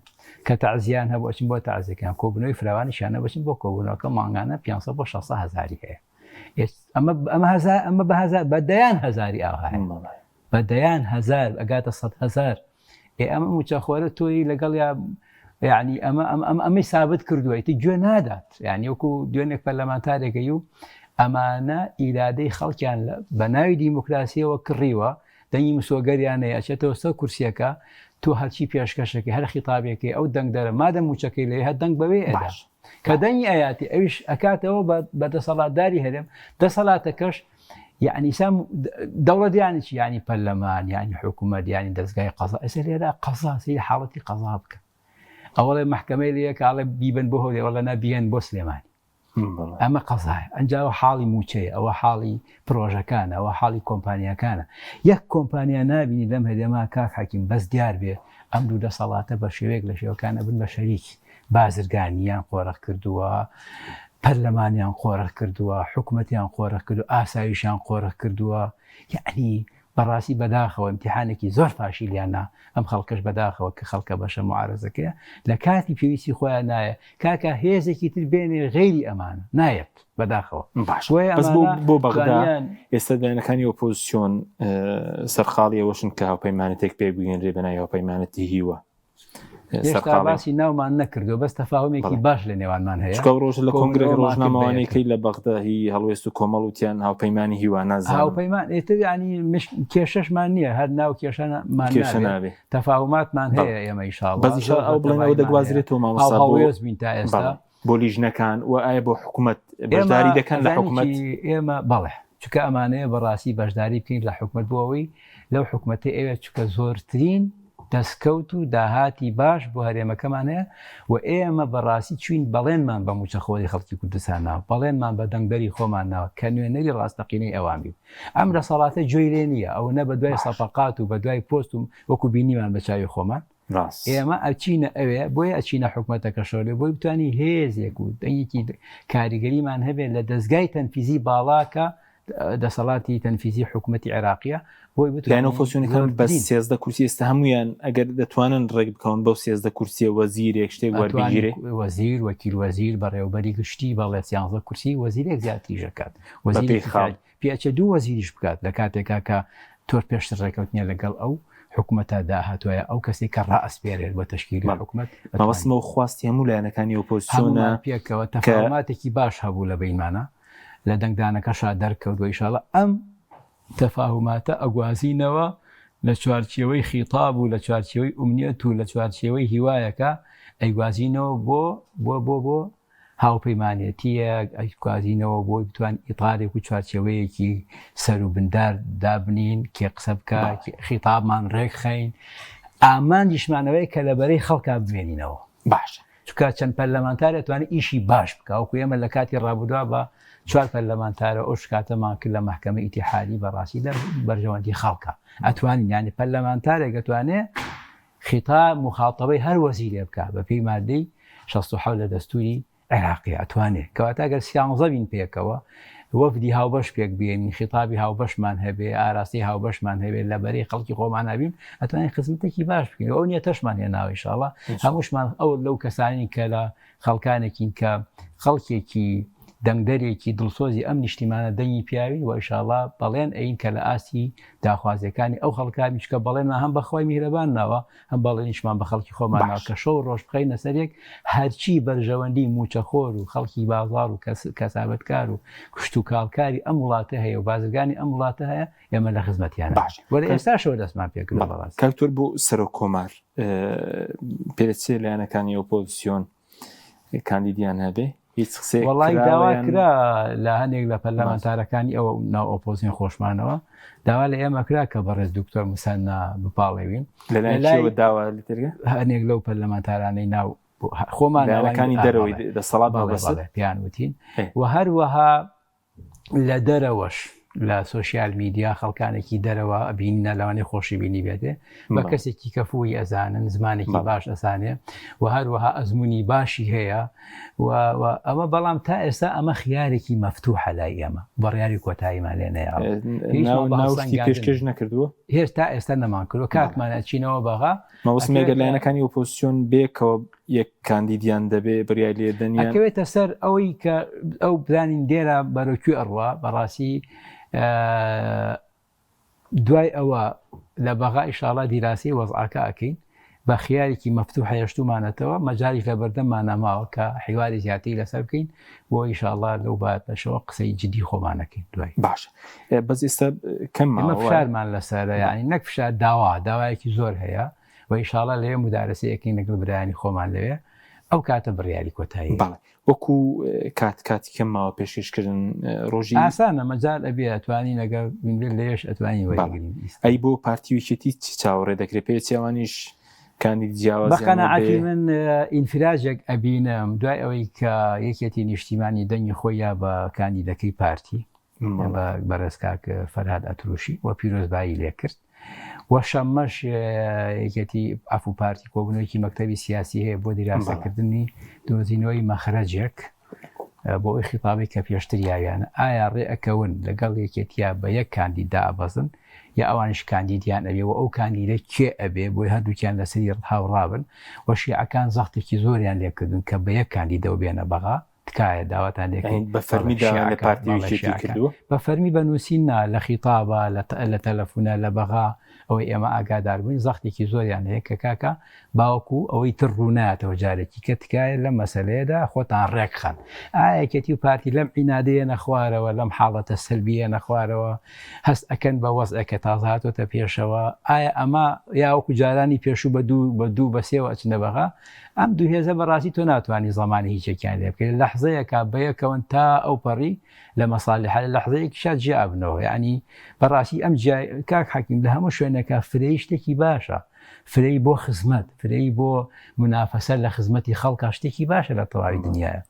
کە تەعزیان هەبوو ئەچین بۆ تەعزیەکان کۆبوونەوەی فراوانیشانە بچین بۆ کۆبوونەوەکە مانگانە 500 بۆ 600 هەزاری هەیە ئەمە بە دەیان هەزاری ئاهایە بە دەیان هەزار ئەگاتە 100,000 ئەمە موچەخۆرە تۆی لەگەڵ یعنی ئەمەی سابت کردووەیتی گوێ نادات یعنی وەکو دوێنێک پەرلەمانتارێکەی و ئەمانە ئیرادەی خەڵکیان بە ناوی دیموکراسیەوە کڕیوە دەنگی مسۆگەریانەیە ئەچێتەوە سەر کورسیەکە تۆ هەرچی پێشکەشەکەی هەر خیتابێکی ئەو دەنگ دەرە مادەم موچەکەی لێ هە دەنگ بەوێ ئەدا کە دەنگی ئاياتی ئەویش ئەکاتەوە بە دەسەڵاتداری هەرێم دەسەڵاتەکەش یعنی سام دەوڵەت یانی چی یانی پەرلەمان یانی حکوومەت یانی دەستگای قەزا ئێستا لێرە قەزا سەیری حاڵەتی قەزا بکە ئەوڵێ محکەمەی لێ کاڵێ بیبن بۆ هەولێر وەڵە نەبیێن بۆ سلێمانی ئەمە قەزایە ئەنجاوە حاڵی موچەیە ئەوە حاڵی پرۆژەکانە ئەوە حاڵی کۆمپانیەکانە یەک کۆمپانیا نابینی لەم هەرێما کاک حەکیم بەس دیار بێ ئەم دوو دەسەڵاتە بە شێوەیەک لە شێوەکانە بن بە شەریک بازرگانیان قۆرەخ کردووە پەرلەمانیان قۆرەخ کردووە حکوومەتیان قۆرەخ کردو ئاسایشیان قۆرەخ کردووە یعنی بەڕاستی بەداخەوە امتحانێکی زۆر فاشیلیانە ئەم خەڵکەش بەداخەوە کە خەڵکە بەشە معارەزەکەیە لە کاتی پێویستی خۆیان نایە کاکە هێزێکی تر بێنێ غێری ئەمانە نایەت بەداخەوە
باش بۆ بەغدا ئێستا داینەکانی ئۆپۆزیسیۆن سەرخاڵی ئەوەشن کە هاوپەیمانەتێک پێبگەێنرێ بەنای هاوپەیمانەتی هیوە
هێشتا باسی ناومان نەکردو بەس تەفاهمێکی باش لە نێوانمان هەیە
ڕۆژ لە کۆنگرێک ڕۆژنامەوانێکی لە بەغدا هی هەڵوێست و کۆمەڵوتیان هاوپەیمانی هیوان نازانم
هاوپەیمان ئێتر ینی کێشەشمان نییە هەر ناو کێشەمان نابێت تەفاهماتمان هەیە ئێمە ئیشاڵڵا
بەس ئەو بڵێن ئەو دەگوازرێتەوە مامۆستا
هەڵوێست بین تا ئێستا
بۆ لیژنەکان و ئایا بۆ حکوومەت بەشداری دەکەن لە حکوومەت
ئێمە بەڵێ چکە ئەمانەیە بەڕاستی بەشداری بکەین لە حکوومەت بۆەوەی لەو حکوومەتی ئەوێت چکە زۆرترین دەستکەوت و داهاتی باش بۆ هەرێمەکەمان هەیە و ئێمە بەڕاستی چوین بەڵێنمان بە موچەخۆری خەڵکی کوردستان ناوە بەڵێنمان بە دەنگدەری خۆمان ناوە کە نوێنەری ڕاستەقینەی ئەوان بین ئەم دەسەڵاتە جۆی لێ نییە ئەو نە بە دوای سەفەقات و بە دوای پۆست و وەکو بینیمان بە چاوی خۆمان ئێمە ئەچینە ئەوێ بۆیە ئەچینە حکوومەتەکە شۆرێ بۆی بتوانانی هێزێک و دەنگێکی کاریگەریمان هەبێت لە دەستگای تەنفیزی باڵاکە دەسەڵاتی تەنفیزی حکوومەتی عێراقیە بۆی
بتوانین فۆسیۆنەکان بە 13 کورسی ئێستا هەمویان ئەگەر دەتوانن ڕێک بکەون بەو 13 کورسیە وەزیرێک شتێک وەربگیرێ
وەزیر وەکیل وەزیر بەڕێوەبەری گشتی بەڵێ 13 کورسی وەزیرێک زیاتری ژەکات وەزیری پێچە دوو وەزیریش بکات لە کاتێکا کە تۆر پێشتر ڕێکەوتنیە لەگەڵ ئەو حکوومەتە داهاتوایە ئەو کەسێک کە ڕائەسپێرێت بە تەشکیلی حکوومەت
مەوەسمەوە خواستی هەموو لایەنەکانی ئۆپۆزیسیۆنە
پێکەوە تەفاهماتێکی باش هەبوو لە بەینمانە لە دەنگدانەکەشا دەرکەوت و ئیشاڵڵا ئەم تەفاهماتە ئەگوازینەوە لە چوارچێوەی خیتاب و لە چوارچێوەی ئومنیەت و لە چوارچێوەی هیوایەکە ئەیگوازینەوە بۆ هاوپەیمانێتیە ئەیگوازینەوە بۆی بتوان ئیطارێک و چوارچێوەیەکی سەر و بندار دابنین کێ قسە بکە خیتابمان ڕێک خەین ئامانجیشمانەوەی کە لەبەرەی خەڵکا بمێنینەوە
باش
چکە چەند پەرلەمانتارێت توانێت ئیشی باش بکە وەکو ئێمە لە کاتی ڕابوودا بە 4 پەرلەمانتارە ئەو شکاتەمان کرد لە محکەمە ئیتیحادی بەڕاستی لە بەرژەوەندی خەڵکە ئەتوانین یعنی پەرلەمانتارێک ئەتوانێت خیتاب مخاڵتەبەی هەر وەزیرێ بکە بە پێی مادەی 67 لە دەستوری عێراقی ئەتوانێت کەواتە ئەگەر 13 بین پێکەوە وەفدی هاوبەش پێک بێنین خیتابی هاوبەشمان هەبێ ئاراستی هاوبەشمان هەبێت لەبەرەی خەڵکی خۆمان نبین ئەتوانین خزمەتێکی باش بکەین ئەو نیەتەشمان هێناوە ئینشاڵڵا هەمووشمان ئەو لەو کەسانی کە لە خەڵکانێکین کە خەڵکێکی دەنگدەرێکی دڵسۆزی ئەم نیشتیمانە دەنگی پیاوی و ئینشاڵڵا بەڵێن ئەین کە لە ئاستی داخوازەکانی ئەو خەڵکانی چکە بەڵێنمان هەم بەخوای میهرەبان ناوە هەم بەڵێنیشمان بە خەڵکی خۆمانەوە کە شەو ڕۆژ بخەینە سەرێک هەرچی بەرژەوەندی موچەخۆر و خەڵکی بازاڕ و کەسابەتکار و کشت و کاڵکاری ئەم وڵاتە هەیە و بازرگانی ئەم وڵاتە هەیە ئێمە لە خزمەتیانە وەرە ئێستاشەوە دەستمان پێکردو بەڕاستی
کاکتۆر بۆ سەرۆک کۆمار پێچێ لایەنەکانی ئۆپۆزیسیۆن کاندیدیان هەبێ
وڵی داوا کرا لە هەندێک لە پەرلەمانتارەکانی ئەوە ناو ئۆپۆزیۆن خۆشمانەوە داوا لە ئێمە کرا کە بەڕێز دکتۆر موسەنا بپاڵێوین هەندێک لەو پەرلەمانتارانەی ناو
خۆمانەکانی دەرەوەی دەسەڵات
پیان وتین و هەروەها لە دەرەوەش لە سوۆسیال میدیا خەڵکانێکی دەرەوە بینە لەوانەیە خۆشی بینی بێتێ بە کەسێکی کەفوی ئەزانن زمانێکی باش ئەزانێ و هەروەها ئەزمموی باشی هەیە ئەمە بەڵام تا ئێستا ئەمە خیارێکی مەفتوحە لای ئێمە بەڕیاری کۆتاییمان لێ
نەیە پێشکەش نەکردووە
هێشتا ئێستا نەمان کردوە کاتمانە چینەوە بەغا
مەوەسمێگە لایەنەکانی ئۆپۆزیسیۆن بێکەوە یەک کاندیدیان دەبێ بڕیای لێدەنیان
ئەکەوێتە سەر ئەوەی کە ئەو بزانین دێرە بەرەکوێ ئەڕوا بەڕاستی دوای ئەوە لە بەغا ئیشاڵا دیراسی وەزعەکە ئەکەین بە خیارێکی مەفتوح هێشتومانەتەوە مەجالی لە بەردەممانەماوە کە حیواری زیاتری لەسەر بکەین بۆ ئیشاڵا لەو باتەشەوە قسەی جدی خۆمانەکەین دوای
باش بەس ئێستا کەممە
فشارمان لەسەرە یعنی نەک فشار داوایەکی زۆر هەیە و ئیشاڵا لەوێ مدارەسەیەکەین لەگەڵ برایانی خۆمان لەوێ ئەو کاتە بڕیاری کۆتایی
وەکو کاتی کەمماوە پێشکەشکردن ڕۆژی
ئاسانە مەجال ئەبێ ئەتوانی لەگەڵ لێش ئەتوانی وەرگرین
ئەی بۆ پارتیویچێتی چاوەڕێ دەکرێت پێ چێوانیش کاندید جیاواز
بەقەنەعەتی من ئینفراجێک ئەبینم دوای ئەوەی کە یەکێتی نیشتیمانی دەنگی خۆی یا بە کاندیدەکەی پارتی بەڕێزکاک فەرهاد ئەتروشی و پیرۆزبایی لێ کرد و شەمەش یەکێتی ئەفو پارتی کۆبوونەوەیکی مەکتەبی سیاسی هەیە بۆ دیراسەکردنی دۆزینەوەی مەخرەجێک بۆ ئەوی خیتابی کە پێشتر یاویانە ئایا ڕێئەکەون لەگەڵ یەکێتیا بە یەک کاندیدا ئەبەزن یا ئەوانش کاندیدیان ئەبێ و ئەو کاندیدە کێ ئەبێ بۆی هەردووکیان لەسەری هاوڕابن و شیعەکان زەختێکی زۆریان لێکردن کە بە یەک کاندیدە بێنە بەغا تکایە داواتان لێکردن
بە فەرمیدا لە پارتیویچێتی کردووە
بە فەرمی بە نووسینە لە خیتابە لە تەلەفونە لە بەغا ئەوەی ئێمە ئاگادار بووین زەختێکی زۆریان هەیە کە کاکە باوەکو ئەوەی تر ڕووناتەوە جارێکی کە تکایە لەم مەسەلەیەدا خۆتان ڕێکخەن ئایەکەتی و پارتی لەم عینادەیە نەخوارەوە لەم حاڵەتە سەلبیە نەخوارەوە هەست ئەکەن بە وەزعەکە تازە هاتۆتە پێشەوە ئایا ئەمە یاوەکو جارانی پێشوو بە دوو بە سێوە ئەچنە بەغا ئەم دوو هێزە بەڕاستی تۆ ناتوانانی زەمانی هیچێکیان لێ بکەیت لەحزەیەکە بەیەکەون تا ئەو پەڕی لە مەساڵح لە لەحزەیەکی شاد جیابنەوە یعنی بەڕاستی ئەم کاک حەکیم لە هەموو شوێنەکە فرەی شتێکی باشە فرەی بۆ خزمەت فرەی بۆ منافەسە لە خزمەتی خەڵکە شتێکی باشە لە تەواوی دنیاە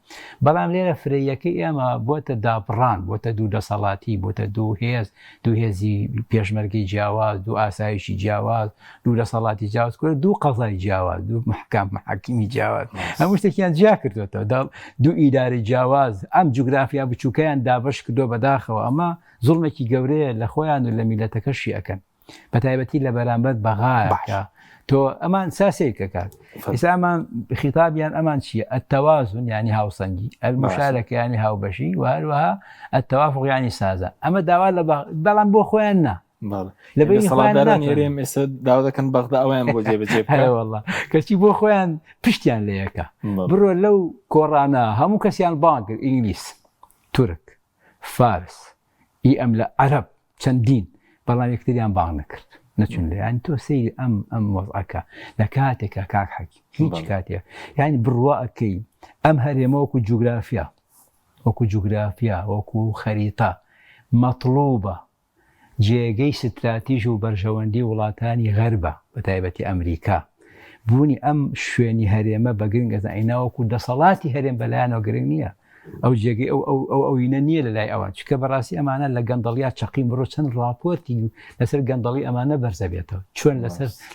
بەڵام لێرە فرەیەکەی ئێمە بۆتە داپڕان بۆتە دوو دەسەڵاتی بۆتە دوو هێزی پێشمەرگی جیاواز دوو ئاسایشی جیاواز دوو دەسەڵاتی جیاواز کورە دوو قەزای جیاواز دوو محکمی جیاواز هەموو شتێکیان جیا کردوێتەوە دوو ئیداری جیاواز ئەم جوگرافیا بچووکەیان دابش کردو بەداخەوە ئەمە زوڵمێکی گەورەیە لە خۆیان و لە میلەتەکەشی ئەکەن بە تایبەتی لە بەرامبەر بەغاکە تۆ ئەمان ساسەیەکە کات ئێستا ئەمان خیتابیان ئەمان چییە ئەتەوازن ینی هاوسەنگی ئەلمشارەکە ینی هاوبەشی و هەروەها ئەتەوافق ینی سازە ئەمە داوا لە بەڵام بۆ خۆیان نا
لەبەرسەڵاتداران ئێرێم ئێستا داوا دەکەن بەغدا ئەویان بۆ جێبەجێ
وەڵڵا کەچی بۆ خۆیان پشتیان لەیەکە بڕۆ لەو کۆڕانە هەموو کەسیان بان کرد ئینگلیس تورک فارس ئەم لە عەرەب چەندین بەڵام یەکتریان بان نەکرد نەچون لێ ینی تۆ سەیری ئەم وەزعەکە لە کاتێکە کاک حەکی هیچ کاتێک یعنی بڕوا ئەەکەی ئەم هەرێمە وەکو جوگرافیا وەکو خەریتە مەطلوبە جێگەی ستراتیژ و بەرژەوەندی وڵاتانی غەربە بە تایبەتی ئەمریکا بوونی ئەم شوێنی هەرێمە بە گرنگ ئەزانیناوەکو دەسەڵاتی هەرێم بەلایەنەوە گرنگ نییە ئەو جێگەی ئەوینە نییە لە لای ئەوان چکە بەڕاستی ئەمانە لە گەندەڵیا چەقیم بڕۆ چەند ڕاپۆرتی لەسەر گەندەڵی ئەمانە بەرزە بێتەوە چۆن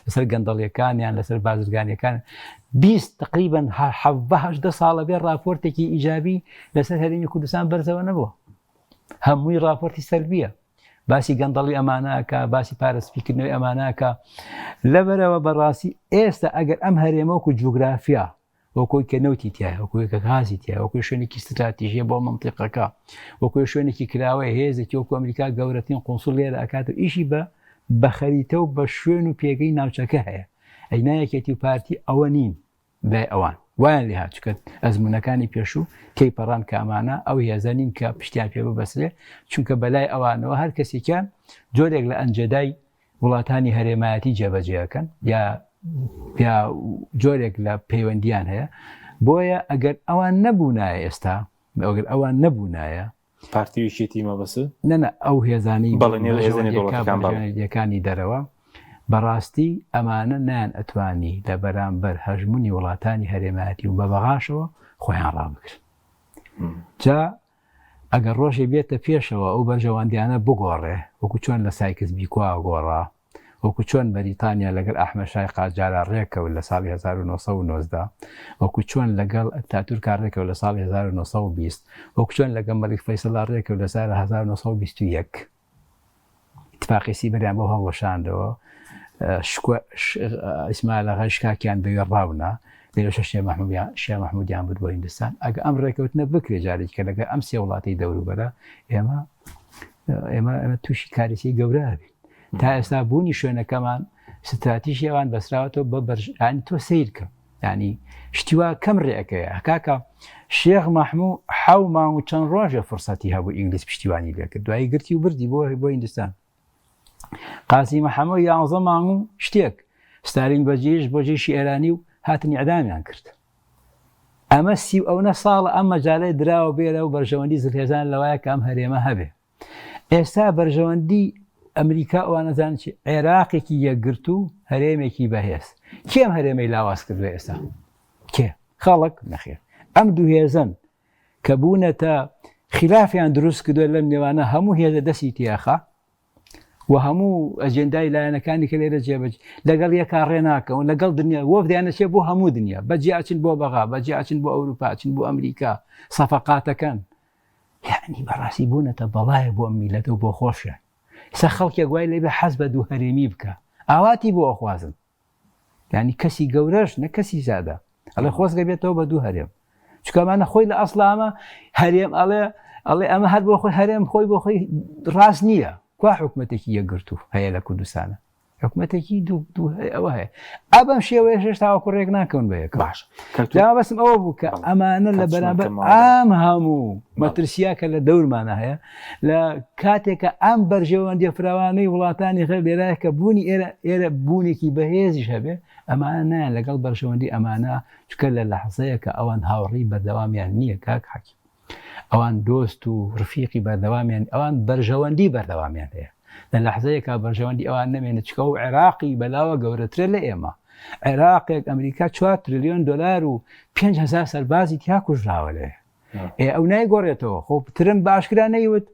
لەسەر گەندەڵیەکانیان لەسەر بازرگانیەکان 20 تقریبا 7 ساڵە بێ راپۆرتێکی ئیجابی لەسەر هەرێمی کوردستان بەرزەوە نەبووە هەمووی راپۆرتی سەلبیە باسی گەندەڵی ئەمانەکە باسی پارەسپیکردنەوەی ئەمانەکە لەبەرەوە بەڕاستی ئێستا ئەگەر ئەم هەرێمەوەکو جوگرافیا وەکۆی کە نەوتی تایە وەکوی کە غازی تایە وەکوی شوێنێکی استراتیژیە بۆ مەنتیقەکە وەکوی شوێنێکی کراوەی هێزێکی وەکو ئەمریکا گەورەترین قۆنسوڵ لێرە ئەکاتە ئیشی بە خەریتە و بە شوێن و پێگەی ناوچەکە هەیە ئەینایەکێتی و پارتی ئەوە نین لای ئەوان وایان لێ هاتچکە ئەزمونونەکانی پێشوو تێی پەڕان کە ئەمانە ئەو هێزانین کە پشتیان پێ ببەسرێ چونکە بەلای ئەوانەوە هەر کەسێکیان جۆرێک لە ئەنجەدای وڵاتانی هەرێمایەتی جێبەجێەکەن یا جۆرێک لە پەیوەندیان هەیە بۆیە ئەگەر ئەوان نەبوونایە ئێستا ئەگەر ئەوان نەبوونایە
پارتیویشێتی مەبەسە
نەنە ئەو هێزانی
بەڵێنێ
یەکانی دەرەوە بەڕاستی ئەمانە نان ئەتوانی لە بەرامبەر هەژمونی وڵاتانی هەرێمایەتی و بە بەغاشەوە خۆیان ڕابکرد جا ئەگەر ڕۆژێ بێتە پێشەوە ئەو بەرژەوەندیانە بگۆڕێ وەکو چۆن لە سایکس بیکوا گۆڕا وەکو چۆن بەریتانیا لەگەڵ ئەحمەدشای قاجارە ڕێکەوت لە ساڵی 1990 وەکو چۆن لەگەڵ ئەتاتورکا ڕێکەوت لە ساڵی 1920 وەکو چۆن لەگەڵ مەلیک فەیسەڵا ڕێکەوت لە ساڵی 1921 اتفاقی سیبەریان بۆ هەڵوەشاندەوە ئیسماعیل ئاغای شکاکیان بەوێ ڕاونە لێرەشە شێخ مەحموودیان بوو بۆ هیندستان ئەگە ئەم ڕێکەوتنە بکرێ جارێک کە لەگەڵ ئەم سێ وڵاتی دەوروبەرە ئێمە تووشی کارێکی گەورە بین تا ئێستا بوونی شوێنەکەمان ستراتیژی ئەوان بەسراوەتەوە بە بەرژانی تۆ سیرکە ینی شتیوا کەم ڕێەکەیە هەکاکە شێخ مەحموود حەو مانگ و چەند ڕۆژە فرسەتی هەبوو ئینگلیس پشتیوانی لێکرد دوایی گرتی و بردی بۆ هیندستان قاسی مەحەممەد 11 مانگ و شتێک ستالین بەجێش بۆ جێشی ئێرانی و هاتنی ئەدامیان کرد ئەمە ئەوە ساڵە ئەم مەجالەی دراوە بێرە و بەرژەوەندی زلهێزان لەوایە کە ئەم هەرێمە هەبێ ئێستا بەرژەوەندی ئەمریکا ئەوانەزان چی عێراقێکی یەکگرت و هەرێمێکی بەهێز کێم هەرێمەی لاواز کردوێ ئێستا کێ خەڵک نەخێر ئەم دوو هێزن کە بوونەتە خلافیان دروست کردووە لەم نێوانە هەموو هێزە دەستی تیاخە و هەموو ئەجێندای لایەنەکانی کە لێرە جێبەج لەگەڵ یەکا ڕێناکەون لەگەڵ دنیا وەفدیانەچێ بۆ هەموو دنیا بەجێ ئاچن بۆ بەغا بەجێ ئاچن بۆ ئەوروپا ئاچن بۆ ئەمریکا سەفەقاتەکەن یعنی بەڕاستی بوونەتە بەڵایە بۆ ئەم میلەتە و بۆ خۆشیان سە خەڵکێک وای لێبێ حەز بە دوو هەرێمی بکە ئاواتی بۆ ئەخوازن ینی کەسی گەورەش نە کەسی زادە ئەڵێ خۆزگە بێتەوە بە دوو هەرێم چکەمانە خۆی لە ئەسڵامە هەرێم ئەڵێ ئەمە هەر بۆ خۆی هەرێم خۆی بۆ خۆی ڕاست نییە کوا حکومەتێکی یەکگرت و هەیە لە کوردستانە حکومەتێکی دوو ئەوە هەیە ئەبەم شێوەیە هێشتا وەکو ڕێک ناکەون بەیەک باش بەسم ئەوە بوو کە ئەمانە لە بەرامبەر ئام هەموو مەترسیا کە لە دەورمانە هەیە لە کاتێکە ئەم بەرژەوەندی فراوانەی وڵاتانی خەر لێرایە کە بوونی ئێرە بوونێکی بەهێزیش هەبێ ئەمانە نایان لەگەڵ بەرژەوەندی ئەمانە چکە لە لەحزەیە کە ئەوان هاوڕێی بەردەوامیان نییە کاک حەکیم ئەوان دۆست و ڕفیقی بەردەوامیان ئەوان بەرژەوەندی بەردەوامیان هەیە لە لەحزەیەکە بەرژەوەندی ئەوان نەمێنێت چکە و عێراقی بەلاوە گەورەترە لە ئێمە عێراقێک ئەمریکا 4 تریلیۆن دلار و 5,000 سەربازی تیا کوژراوە لێ ئەو نایگۆڕێتەوە خۆ ترم باشکرا نەیوت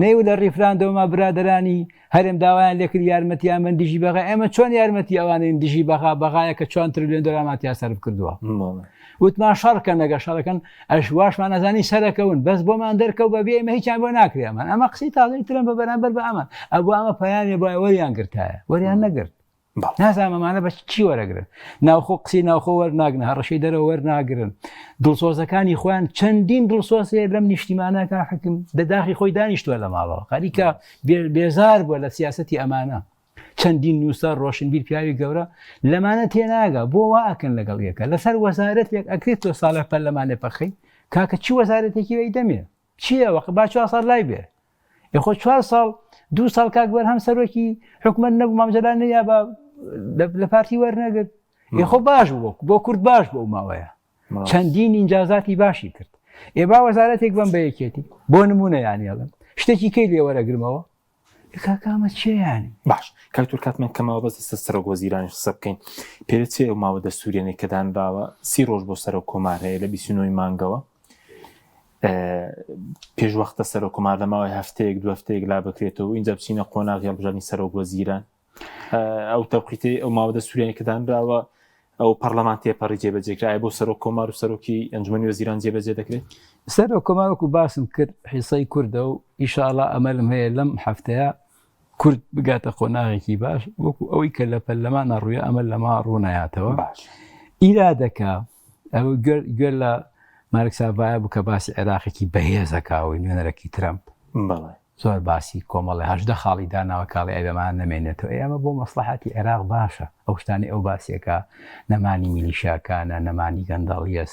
نەیوت لە ڕیفراندۆمە برادرانی هەرێم داوایان لێکرد یارمەتیان من دیژی بەغا ئێمە چۆن یارمەتی ئەوانین دیژی بەغا بەغایەکە 4 تریلیۆن دلارمان تیا سەرف کردووە وتمان شەڕکە نەگە شەڕەکەن ئەش واشمان نەزانی سەرەکەون بەس بۆمان دەرکەوت بەبێ ئێمە هیچیان بۆ ناکرێمان ئەمە قسەی تازەی ترم بە بەرامبەر بە ئەمان ئەبوو ئەمە پەیامی بۆ وەریان گرتایە وەریان نەگرت نازانمەمانە بە چی وەرەگرن ناوخۆ قسەی ناوخۆ وەرناگرن هەڕەشەی دەرەوە وەرناگرن دڵسۆزەکانی خۆیان چەندین دڵسۆزێ لەم نیشتیمانەکە حکم دەداخی خۆی دانیشتووە لە ماڵەوە خەریکە بێزار بووە لە سیاسەتی ئەمانە چەندین نووسە ڕۆشنبیر پیاوی گەورە لەمانە تێناگە بۆ واکەن لەگەڵ یەکە لەسەر وەزارەتێک ئەکرێت تۆ ساڵە پەرلەمانێ پەخی کاکە چی وەزارەتێکی وەی دەمێ چییە وەق با 4 ساڵ لای بێ یخۆ 4 ساڵ 2 ساڵ کاک بەرهەم سەرۆکی حکومەت نەبوو مامزەلان نیا بە لە پارتی وەرنەگرت یخۆ باش بوو بۆ کورد باش بۆ ماوەیە چەندین ئینجازاتی باشی کرد ئێ با وەزارەتێک بم بە یەکێتی بۆ نمونە یانیڵم شتێکی کەی لێ وەرەگرمەوە کاکامە چیانی
باش کاکتور کاتمان کەمەوە بەس سەرۆک وەزیرانیش قسە بکەین پێرە چێ ئەو ماوە دەستوریانێک کە دانراوە 30 ڕۆژ بۆ سەرۆک کۆمار هەیە لە 29 مانگەوە پێشوەختە سەرۆک کۆمار لە ماوەی هەفتەیەک دو هەفتەیەک لا بکرێتەوە اینجا بچینە قۆناغ هەڵبژاردننی سەرۆک وەزیران ئەو تەوقیتی ئەو ماوە دەستوریانی کە دانراوە ئەو پەرلەمان تێپەڕی جێبەجێکرایە بۆ سەرۆک کۆمار و سەرۆکی ئەنجومەنی وەزیران جێبەجێ دەکرێت
سەرۆک کۆمارێک و باسم کرد حیسەی کوردە و ئیشاڵڵا ئەمەلم هەیە لەم هەفتەیە کورد بگاتە قۆناغێکی باش وەکو ئەوەی کە لە پەرلەمانە ڕوویە ئەمە لەما ڕوونایاتەوە ئیرادەکە ئەو گوێر لە مارکساڤایە بوو کە باسی عێراقێکی بەهێزەکاوی نوێنەرەکی ترەمپ زۆر باسی کۆمەڵی 18 خاڵی داناوە کاڵی ئەوەمان نەمێنێتەوە ئێمە بۆ مەسلحەتی عێراق باشە ئەو شتانی ئەو باسیەکە نەمانی میلیشاکانە نەمانی گەندەڵیە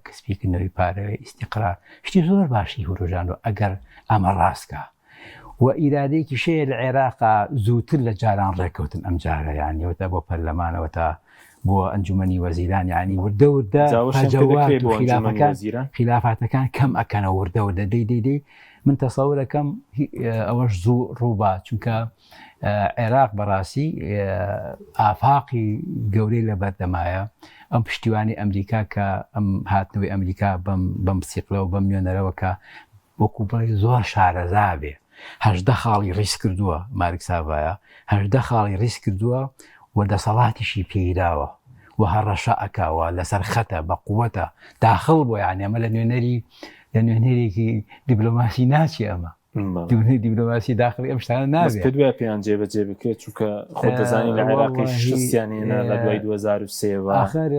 کەسبیکردنەوەی پارەوەی ئیستیقرار شتی زۆر باشی هوروژاندۆ ئەگەر ئەمە ڕاستکە و ئیرادەیەکی شەیە لە عێراقا زووتر لە جاران ڕێکەوتن ئەم جارە یانیەوەتە بۆ پەرلەمانەوە تا بۆ ئەنجومەنی وەزیران یعنی وردە وردە فەجەوات و خلافاتەکان کەم ئەکەنە وردە وردە دەی من تەسەورەکەم ئەوەش زوو ڕووبا چونکە عێراق بەڕاستی ئافاقی گەورەی لە بەردەمایە ئەم پشتیوانی ئەمریکا کە ئەم هاتنەوەی ئەمریکا بەم سیقلە و بەم نوێنەرەوە کە وەکو بڵێ زۆر شارەزا بێ 18 خاڵی ڕیس کردووە مارک ساڤایە 18 خاڵی ڕیس کردووە و دەسەڵاتیشی پێیراوە و هەڕەشە ئەکاوە لەسەر خەتە بە قووەتە داخڵ بۆ یعنی ئەمە لە نوێنەرێکی دیبلۆماسی ناچی ئەمە دیبلۆماسی داخلی ئەم شتانە نابێت
دوای پێیان جێبەجێ بکرێت چونکە خۆ دەزانی لە عێراقی شستیانێنە لە دوای 2023
ئاخر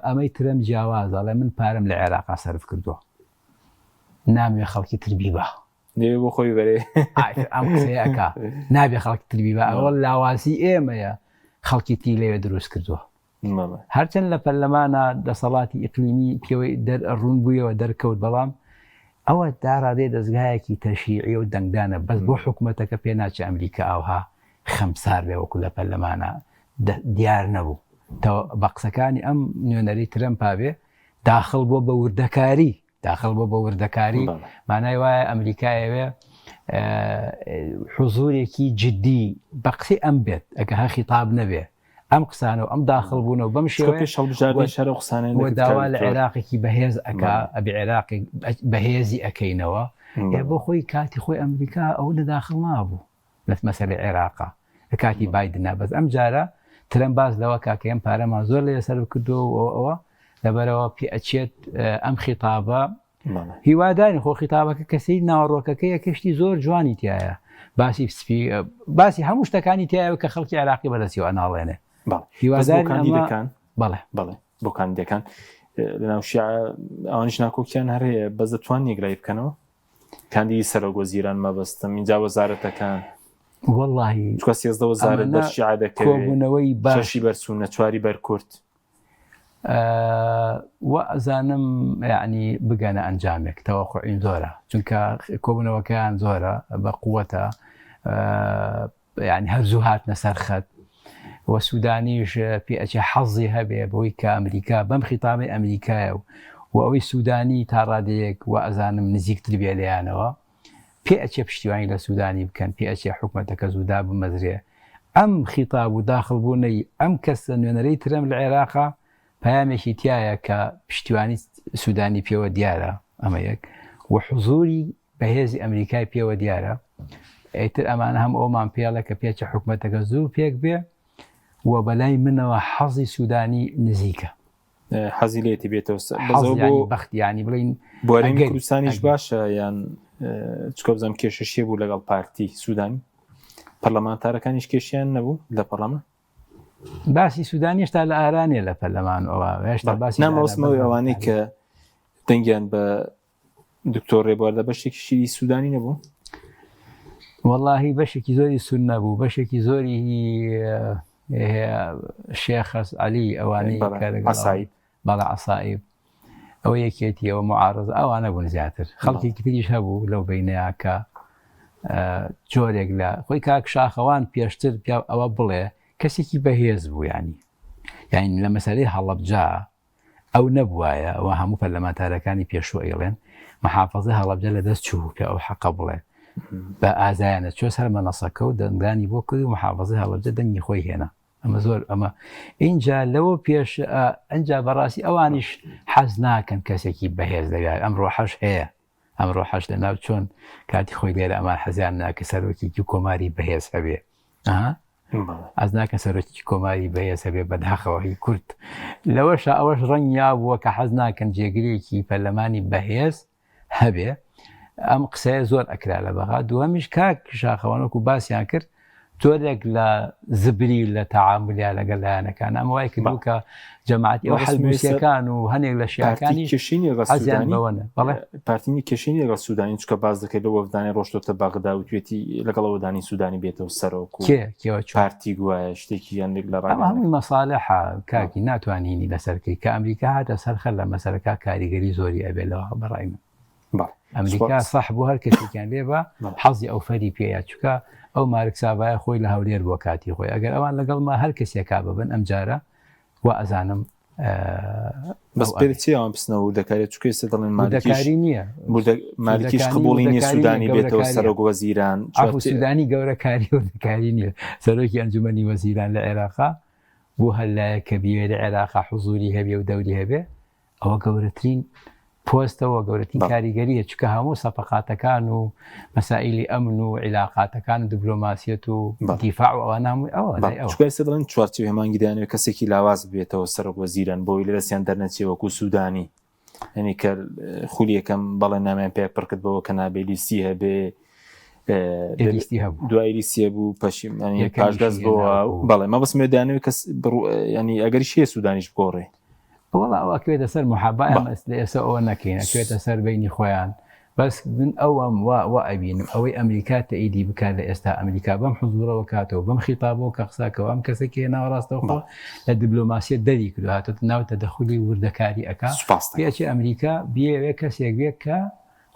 ئەمەی ترم جیاوازە لە من پارەم لە عێراقا سەرف کردووە نامێ خەڵکی تربی بە
بۆ خۆی بەرێ
ئەم قسەیەکە نابێ خەڵکی تربی بە ئەوە لاواسی ئێمەیە خەڵکی تی لێوێ دروست کردووە هەرچەند لە پەرلەمانە دەسەڵاتی ئیقلیمی پێوەی ڕوون بوویەوە دەرکەوت بەڵام ئەوە داڕادێ دەستگایەکی تەشیعی و دەنگدانە بەس بۆ حکوومەتەکە پێ ناچێ ئەمریکا ئەوها خەمسار بێ وەکو لە پەرلەمانە دیار نەبوو بە قسەکانی ئەم نوێنەری ترەمپا بێ داخڵ بۆ بە وردەکاری مانای وایە ئەمریکایەوێ حوزورێکی جددی بە قسەی ئەم بێت ئەگە ها خیتاب نەبێ ئەم قسانە و ئەم داخڵ بوونەوە بەم شێوە داوا لە عێراقێکی بەهێز ئەکا ئەبی عێراقی بەهێزی ئەەکەینەوە بۆ خۆی کاتی خۆی ئەمریکا ئەو لە داخڵ نابوو لە مەسەلەی عێراقا لە کاتی بایدنا بەس ئەم جارە ترەم باز لەوە کاکەم پارەمان زۆر لە سەر کردو ئەوە لەبەرەوە پێ ئەچێت ئەم خیتابە هیواداری خۆ خیتابەکە کەسی ناوەڕۆکەکەی کەشتی زۆر جوانی تایە باسی هەموو شتەکانی تایە کە خەڵکی عێراقی بەدەستیەوە ئەناڵێنێ
هیوادارەکان بۆکان دەکەن لەناو ئەوانیش ناکۆکیان هەرەیە بەس دەتوان یەکلای بکەنەوە کاندی سەرۆگۆزیران مەبەستم اینجا وەزارەتەکان
واللهی
چکە 13 وەزارەت بەشیع دەکەوێت
کۆبوونەوەی
باشی بەرسوونە چواری بەرکورد
وەزانم یعنی بگەنە ئەنجامێک تەوەقعین زۆرە چونکە کۆبوونەوەکەیان زۆرە بە قووەتە یعنی هەرزوو هاتنە سەر خەت و سوودانیش پێ ئەچێ حەزی هەبێ بەوەی کە ئەمریکا بەم خیتابی ئەمریکایە و ئەوەی سوودانی تا ڕادەیەک و ئەزانم نزیکتر بێ لەیانەوە پێ ئەچێ پشتیوانی لە سوودانی بکەن پێ ئەچێ حکوومەتەکە زوودا بمەزرێ ئەم خیتاب و داخڵبوونەی ئەم کەسە نوێنەرەی ترەم لە عێراقا پەیامێکی تایە کە پشتیوانی سوودانی پێوە دیارە ئەمە یەک و حوزوری بەهێزی ئەمریکای پێوە دیارە ئیتر ئەمانە هەم ئەومان پێڵە کە پێچە حکوومەتەکە زوو پێک بێ و بەلای منەوە حەزی سوودانی نزیکە
حەزی لێتی بێتەوە
بەختیانی بڵین
بۆرەنگی کوردستانیش باشە یان چکە بزانم کێشەشیە بوو لەگەڵ پارتی سوودانی پەرلەمانتارەکانیش کێشیان نەبوو لە پەرلەمان
باسی سوودانی هێشتا لە ئارانێ لە پەرلەمان هێشتا باسی
نامەوەسمەوەی ئەوانەی کە دەنگیان بە دکتۆر ڕێبوار لە بەشێکی شیری سوودانی نەبوو
واللهی بەشێکی زۆری سون نەبوو بەشێکی زۆری شێخەس عەلی ئەوانەی بەڵا عەسایب ئەوە یەکێتیەوە معارض ئەوانە بوون زیاتر خەڵکی تریش هەبوو لەو بینەیە کە جۆرێک لە خۆی کاک شاخەوان پێشتر ئەوە بڵێ کەسێکی بەهێز بوو یعنی لە مەسەلەی هەڵەبجا ئەو نەبوایە ئەوە هەموو پەرلەمانتارەکانی پێشوو ئەیڵێن مەحافەزەی هەڵەبجە لە دەست چوو کە ئەو حەقە بڵێ بە ئازایانە چۆ سەر مەنەسەکە و دەنگدانی بۆ کرد و مەحافەزەی هەڵەبجە دەنگی خۆی هێنا ئەمە زۆر ئەمە اینجا لەوە پێش ئەنجا بەڕاستی ئەوانیش حەز ناکەن کەسێکی بەهێز دەوێت ئەمڕۆ حەش هەیە ئەمڕۆ حەش لە ناو چۆن کاتی خۆی لێرە ئەمان حەزیان ناکە سەرۆکێکی کۆماری بەهێز هەبێ ئەز ناکە سەرۆکی کۆماری بەهێز هەبێ بەداخەوەی کورد لەوەش ئەوەش ڕەنگیا بووە کە حەز ناکەن جێگرێکی پەرلەمانی بەهێز هەبێ ئەم قسەیە زۆر ئەکرا لە بەغا دووەمیش کاک شاخەوانەکو باسییان کرد تۆرێک لە زبری لە تەعاملیان لەگەڵ لایەنەکان ئەمە وای کردبوو کە جەماعەتی ئەو حەزموسیەکان و هەنێک لە شیعەکانی
حەزیان بەوەنە پارتینی کێشینی لەگەڵ سوودانی چکە باز دەکەێت لە وەفدانی ڕۆشتۆتە بەغدا و توێتی لەگەڵ وەدانی سوودانی بێتەوە سەرۆک پارتی گوایە شتێکی یانێک لە
ڕهەمووی مەساڵح کاکی ناتوانینی لەسەرکەی کە ئەمریکا هاتە سەرخەر لە مەسەرەکە کاریگەری زۆری ئەبێ لەوە بەڕای من ئەمریکا سەح بۆ هەر کەسێکیان لێ بە حەزی ئەو فەری پێەیە چکە ئەو مارک ساڤایە خۆی لە هەولێر بۆ کاتی خۆی ئەگەر ئەوان لەگەڵ ما هەر کەسێکا ببن ئەم جارە وا ئەزانم
بەس پێچی ئەوان پسنە وردەکاری چکەی سەدڵێن
وردەکاری نییە
مالیکیش قبوڵی نییە سودانی بێتەوە سەرۆک وەزیران
سودانی گەورەکاری وردەکاری نییە سەرۆکی ئەنجومەنی وەزیران لە عێراقا بۆ هەلایە کە بیوێ لە عێراقا حوزوری هەبێ و دەوری هەبێ ئەوە گەورەترین پۆستەوە گەورەترین کاریگەریە چکە هەموو سەفقاتەکان و مەسائلی ئەمن و عیلاقاتەکان و دیپلۆماسیەت و دیفاع و ئەوە نامووی ئەوە
چکای سەدڵێن چوارچێ هێمانگیدانەوە کەسێکی لاواز بێتەوە سەرۆک وەزیران بۆی لە دەستیان دەرنەچێ وەکو سودانی هەنی کە خولی یەکەم بەڵێ نامیان پێ پڕکرد بەوە کە نابێلیسی هەبێ دوای لیسیە بوو پەشیمانی پاشدەست بۆەوە بەڵێ مەبەست مێدانەوە کەس ینی ئەگەری شێ سودانیش بگۆڕێ
وڵا ئەوە کوێتە سەر محابایان ئێستا ئەوە نەکەین ئەکوێتە سەر بینی خۆیان بەس من ئەوەم وا ئەبینم ئەوەی ئەمریکا تەئیدی بکات لە ئێستا ئەمریکا بەم حزورەوە کاتەوە بەم خیتابەوە کە قساکەوە ئەم کەسێکی ناوەڕاستەوە لە دیپلۆماسیەت دەری کردو هاتووە ناو تەدەخولی وردەکاری ئەکا پێچی ئەمریکا بێوێ کەسێک بێت کە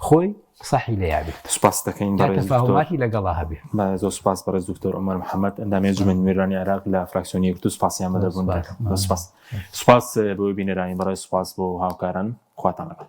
خۆی صحی لە یابێت
سوپاس دەکەین
تەفاهوماتی لەگەڵا هەبێ
زۆر سوپاس بەڕێز دکتۆر عومەر محەممەد ئەندامی ئەنجومەنی نوێرانی عێراق لە فراکسیۆنی یەکگرتو سوپاسیان بەدەبوون سوپاس بۆ بینەرانی بەڕێز سوپاس بۆ هاوکاران خواتان لەگەڵ